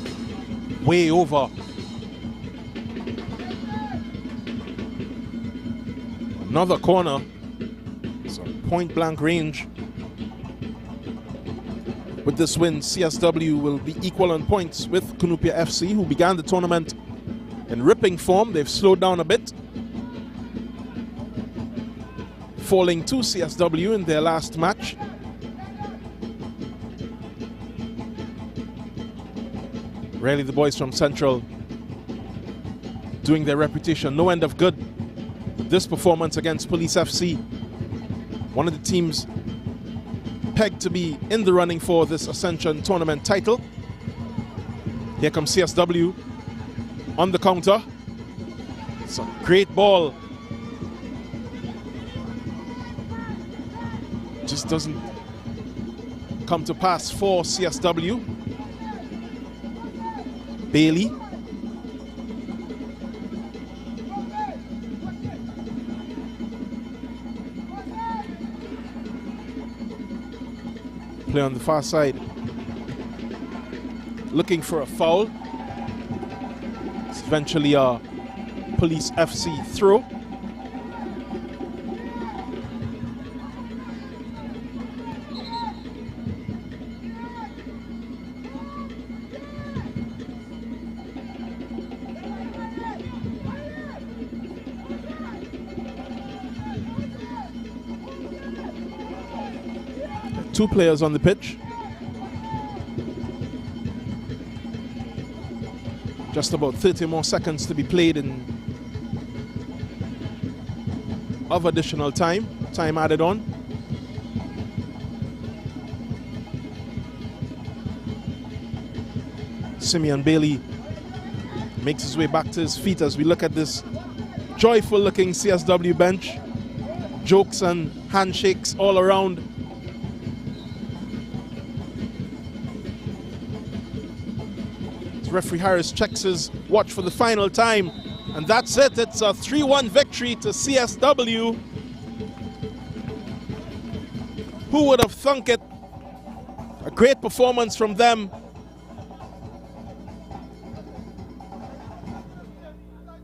way over. Another corner. It's a point blank range. With this win, CSW will be equal on points with Cunupia FC, who began the tournament in ripping form. They've slowed down a bit, falling to CSW in their last match. Really, the boys from Central doing their reputation no end of good. This performance against Police FC, one of the teams pegged to be in the running for this Ascension tournament title. Here comes CSW on the counter. It's a great ball. Just doesn't come to pass for CSW. Bailey. Play on the far side. Looking for a foul. It's eventually a Police FC throw. Two players on the pitch. Just about 30 more seconds to be played in of additional time added on. Simeon Bailey makes his way back to his feet as we look at this joyful looking CSW bench. Jokes and handshakes all around. Referee Harris checks his watch for the final time, and that's it. It's a 3-1 victory to CSW. Who would have thunk it? A great performance from them.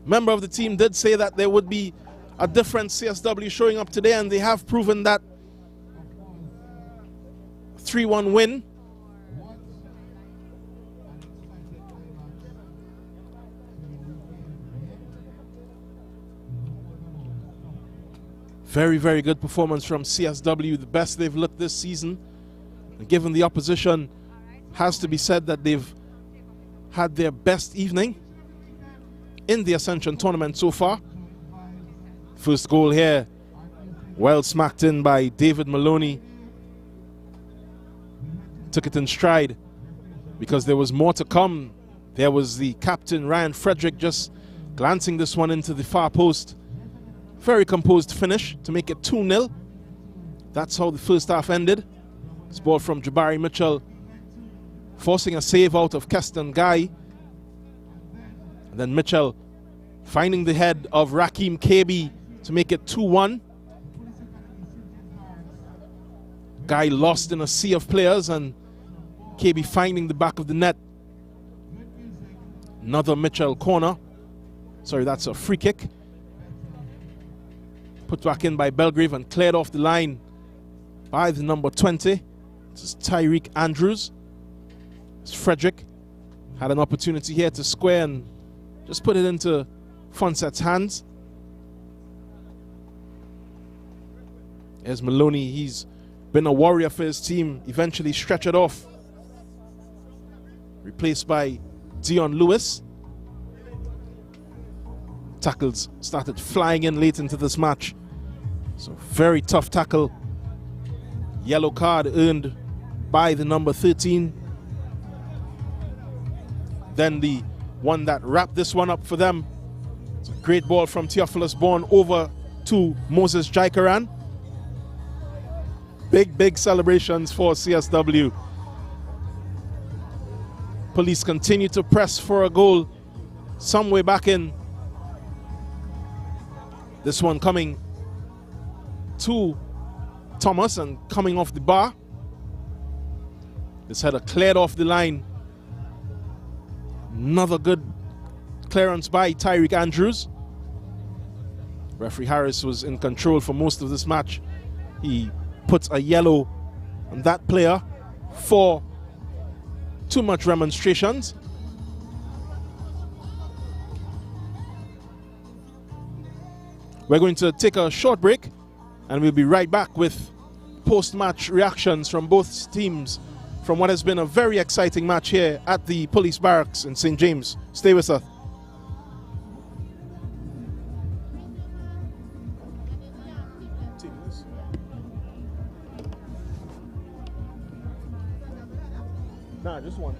Member of the team did say that there would be a different CSW showing up today, and they have proven that. 3-1 win. Very, very good performance from CSW, the best they've looked this season. And given the opposition, has to be said that they've had their best evening in the Ascension tournament so far. First goal here, well smacked in by David Maloney. Took it in stride because there was more to come. There was the captain, Ryan Frederick, just glancing this one into the far post. Very composed finish to make it 2-0. That's how the first half ended. This ball from Jabari Mitchell, forcing a save out of Keston Guy. And then Mitchell finding the head of Raheem KB to make it 2-1. Guy lost in a sea of players, and KB finding the back of the net. Another Mitchell corner. Sorry, that's a free kick. Put back in by Belgrave and cleared off the line by the number 20. This is Tyreek Andrews. It's Frederick. Had an opportunity here to square and just put it into Fonset's hands. There's Maloney. He's been a warrior for his team. Eventually stretched it off. Replaced by Dion Lewis. Tackles started flying in late into this match. So very tough tackle. Yellow card earned by the number 13. Then the one that wrapped this one up for them. It's a great ball from Theophilus Bourne over to Moses Jaikaran. Big celebrations for CSW. Police continue to press for a goal some way back in. This one coming to Thomas and coming off the bar. This header cleared off the line. Another good clearance by Tyreek Andrews. Referee Harris was in control for most of this match. He puts a yellow on that player for too much remonstrations. We're going to take a short break and we'll be right back with post-match reactions from both teams from what has been a very exciting match here at the police barracks in St. James. Stay with us. Nah, just one.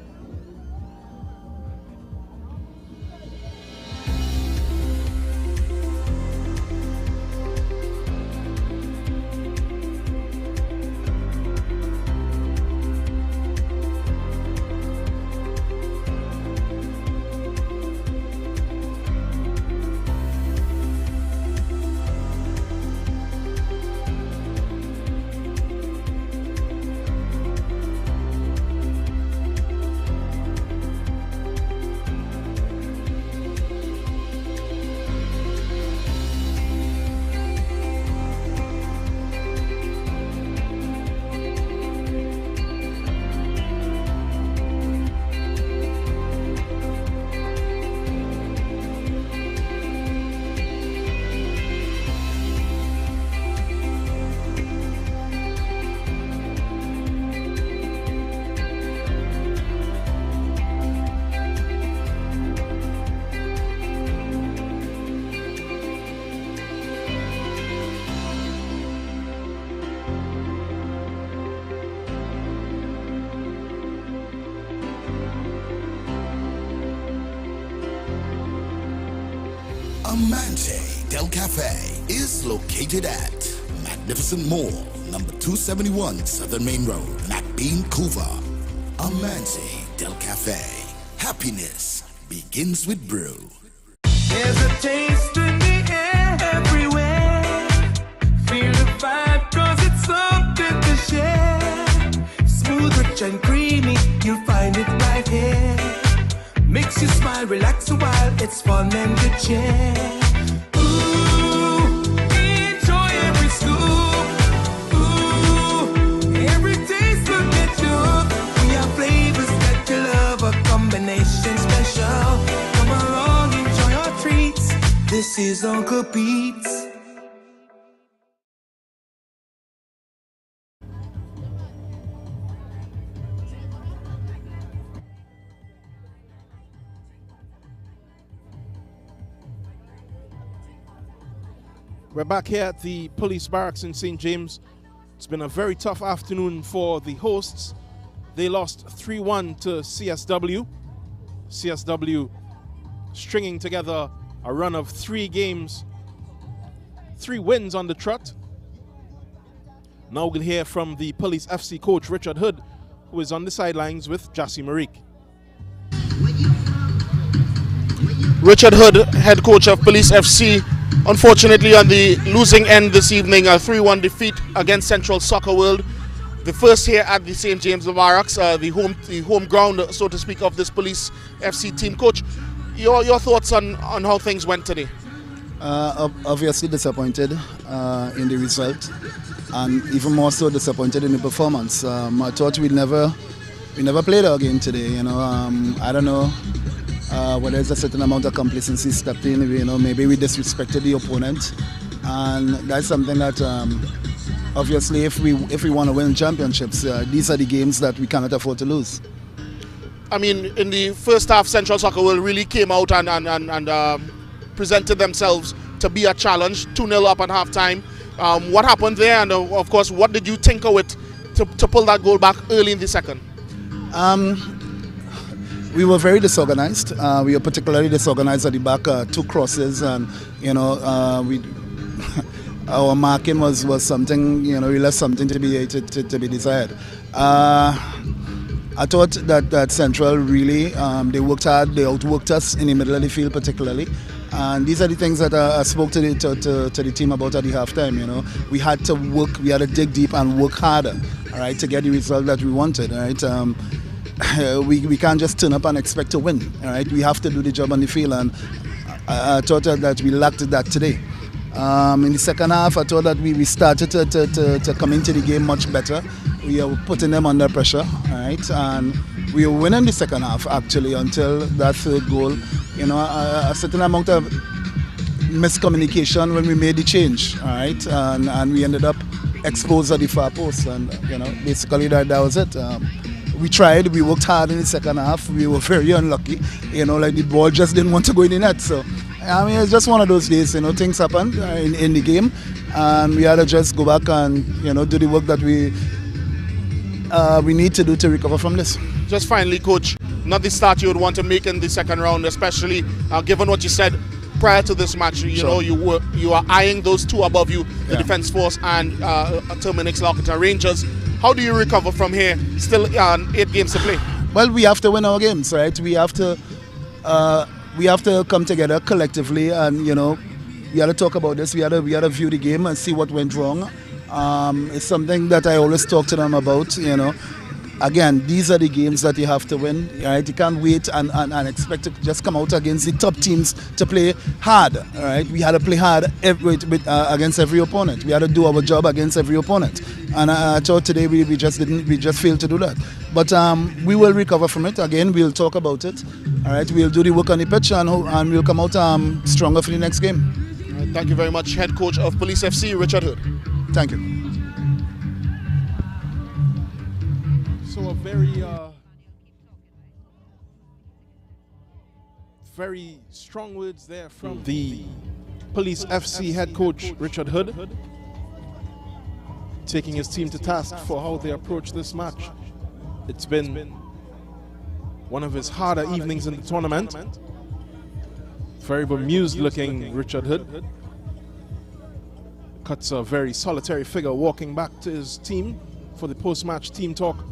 Amante Del Cafe is located at Magnificent Mall, number 271 Southern Main Road, McBean, Amante Del Cafe. Happiness begins with brew. There's a taste in the air everywhere. Feel the vibe cause it's something to share. Smooth, rich and creamy, you'll find it right here. Makes you smile, relax a while, it's fun and good cheer. Ooh, enjoy every scoop. Ooh, every taste look at you. We have flavors that you love, a combination special. Come along, enjoy our treats. This is Uncle Pete's. We're back here at the police barracks in St. James. It's been a very tough afternoon for the hosts. They lost 3-1 to CSW. CSW stringing together a run of 3 games, 3 wins on the trot. Now we'll hear from the Police FC coach, Richard Hood, who is on the sidelines with Jassy Marik. Richard Hood, head coach of Police FC. Unfortunately, on the losing end this evening, a 3-1 defeat against Central Soccer World. The first here at the St. James Barracks, the home ground, so to speak, of this Police FC team. Coach, your thoughts on how things went today? Obviously disappointed in the result, and even more so disappointed in the performance. I thought we never played our game today. You know, I don't know. Whether it's a certain amount of complacency stepped in, you know, maybe we disrespected the opponent, and that's something that obviously if we want to win championships, these are the games that we cannot afford to lose. I mean, in the first half, Central Soccer World really came out and presented themselves to be a challenge, 2-0 up at halftime. What happened there, and of course, what did you tinker with to pull that goal back early in the second? we were very disorganized. We were particularly disorganized at the back, 2 crosses, and we our marking was something, we left something to be desired. I thought that Central really, they worked hard, they outworked us in the middle of the field particularly. And these are the things that I spoke to the team about at the halftime. We had to work, we had to dig deep and work harder, all right, to get the result that we wanted, all right. We can't just turn up and expect to win, all right. We have to do the job on the field, and I thought that we lacked that today. In the second half, I thought that we started to come into the game much better. We were putting them under pressure, all right, and we were winning the second half actually until that third goal. A certain amount of miscommunication when we made the change, all right, and we ended up exposed at the far post, and basically that was it. We tried, we worked hard in the second half. We were very unlucky, like the ball just didn't want to go in the net. So it's just one of those days, things happen in the game, and we had to just go back and do the work that we need to do to recover from this. Just finally, Coach, not the start you would want to make in the second round, especially given what you said prior to this match. You are eyeing those 2 above you, the Defence Force and Terminix Lockton Rangers. How do you recover from here? Still 8 games to play. Well, we have to win our games, right? We have to come together collectively, and we had to talk about this. We had to view the game and see what went wrong. It's something that I always talk to them about. Again, these are the games that you have to win, right? You can't wait and expect to just come out against the top teams to play hard, right? We had to play hard against every opponent. We had to do our job against every opponent, and I thought today we just failed to do that. But we will recover from it. Again, we'll talk about it. All right, we'll do the work on the pitch, and we'll come out stronger for the next game. Right, thank you very much, Head Coach of Police FC, Richard Hood. Thank you. So a very, very strong words there from the Police FC head coach, Richard Hood, taking his team to task for how they approach this match. It's been one of his harder evenings in the tournament. Very bemused looking Richard Hood. Cuts a very solitary figure walking back to his team for the post-match team talk.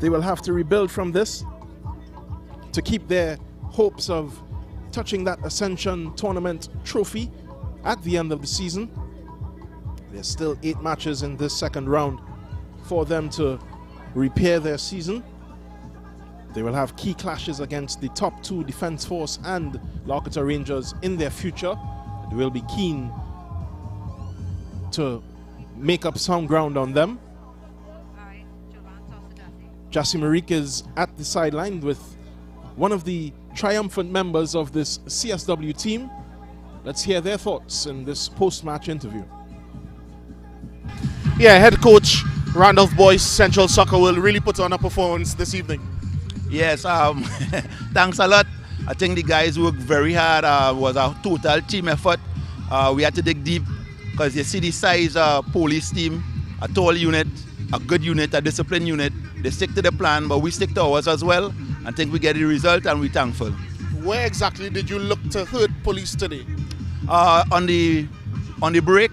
They will have to rebuild from this to keep their hopes of touching that Ascension tournament trophy at the end of the season. There's still 8 matches in this second round for them to repair their season. They will have key clashes against the top 2 Defence Force and Lockton Rangers in their future. They will be keen to make up some ground on them. Jassy Marik is at the sideline with one of the triumphant members of this CSW team. Let's hear their thoughts in this post-match interview. Yeah, head coach Randolph Boyce, Central Soccer will really put on a performance this evening. Yes, thanks a lot. I think the guys worked very hard. It was a total team effort. We had to dig deep because you see the size police team, a tall unit, a good unit, a disciplined unit. They stick to the plan, but we stick to ours as well. I think we get the result and we're thankful. Where exactly did you look to hurt police today? On the break,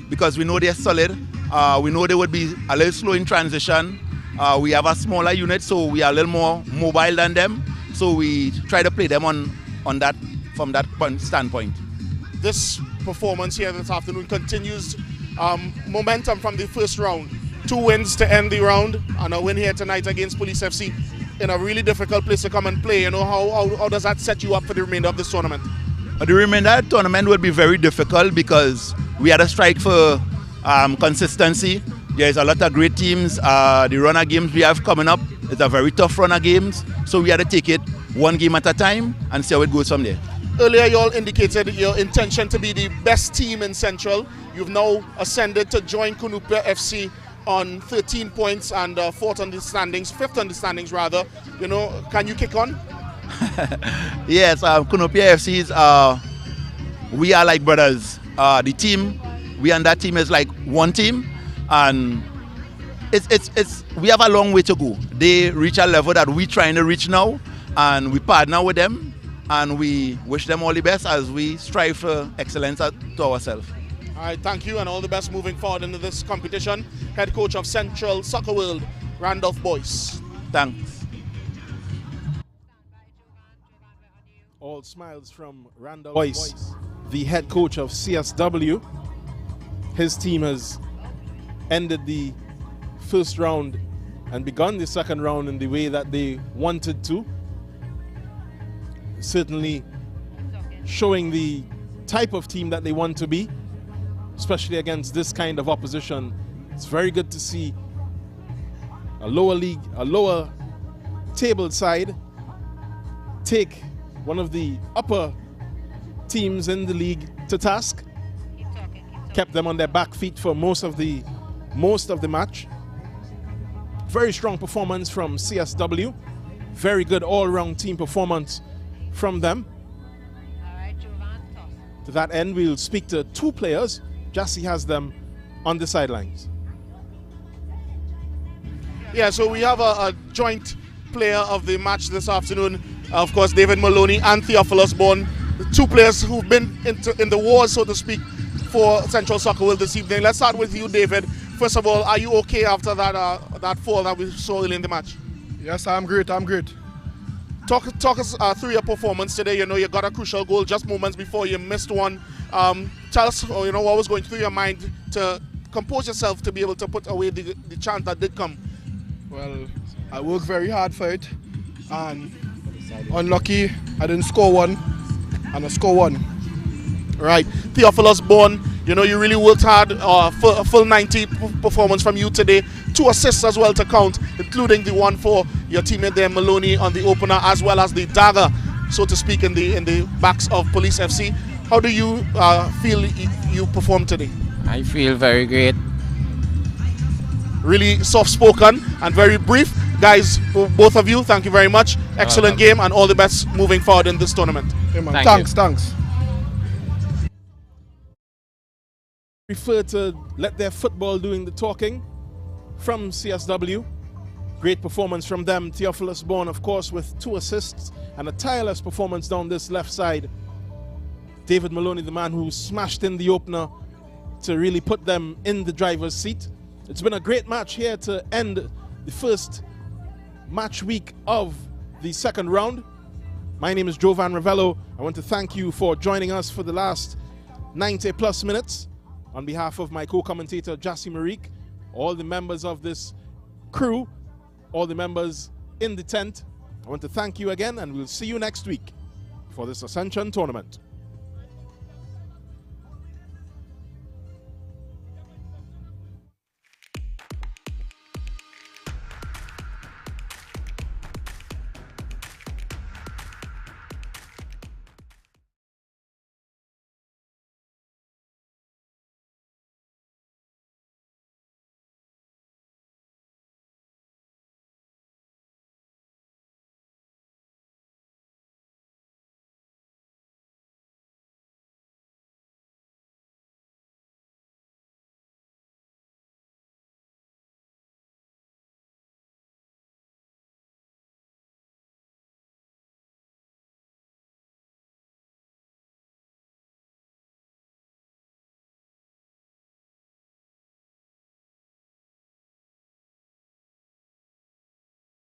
because we know they're solid. We know they would be a little slow in transition. We have a smaller unit, so we are a little more mobile than them. So we try to play them on that from that standpoint. This performance here this afternoon continues momentum from the first round. 2 wins to end the round, and a win here tonight against Police FC in a really difficult place to come and play. How does that set you up for the remainder of this tournament? The remainder of the tournament will be very difficult because we had a strike for consistency. There's a lot of great teams. The run of games we have coming up is a very tough run of games, so we had to take it one game at a time and see how it goes from there. Earlier you all indicated your intention to be the best team in Central. You've now ascended to join Kunupia FC on 13 points and 4th on the standings, 5th on the standings rather. Can you kick on? Yes, Kunupia FC's, we are like brothers. The team, we and that team is like one team, and we have a long way to go. They reach a level that we're trying to reach now, and we partner with them, and we wish them all the best as we strive for excellence to ourselves. All right, thank you, and all the best moving forward into this competition. Head coach of Central Soccer World, Randolph Boyce. Thanks. All smiles from Randolph Boyce, the head coach of CSW. His team has ended the first round and begun the second round in the way that they wanted to. Certainly showing the type of team that they want to be, especially against this kind of opposition. It's very good to see a lower table side take one of the upper teams in the league to task. Kept them on their back feet for most of the match. Very strong performance from CSW. Very good all-round team performance from them. To that end, we'll speak to two players. Jassy has them on the sidelines. Yeah, so we have a joint player of the match this afternoon. Of course, David Maloney and Theophilus Bourne, the two players who've been in the war, so to speak, for Central Soccer World this evening. Let's start with you, David. First of all, are you okay after that fall that we saw early in the match? Yes, I'm great. Talk us through your performance today. You know, you got a crucial goal just moments before you missed one. Tell us, what was going through your mind to compose yourself to be able to put away the chance that did come. Well, I worked very hard for it, and unlucky I didn't score one, and I scored one. Right, Theophilus Bourne, you really worked hard. A full 90 performance from you today. 2 assists as well to count, including the one for your teammate there, Maloney, on the opener, as well as the dagger, so to speak, in the backs of Police FC. How do you feel you performed today? I feel very great. Really soft-spoken and very brief. Guys, both of you, thank you very much. Excellent game, and all the best moving forward in this tournament. Yeah, man. Thanks. Prefer to let their football doing the talking from CSW. Great performance from them. Theophilus Bourne, of course, with 2 assists and a tireless performance down this left side. David Maloney, the man who smashed in the opener to really put them in the driver's seat. It's been a great match here to end the first match week of the second round. My name is Jovan Ravello. I want to thank you for joining us for the last 90 plus minutes. On behalf of my co-commentator Jassy Marique, all the members of this crew, all the members in the tent, I want to thank you again, and we'll see you next week for this Ascension tournament.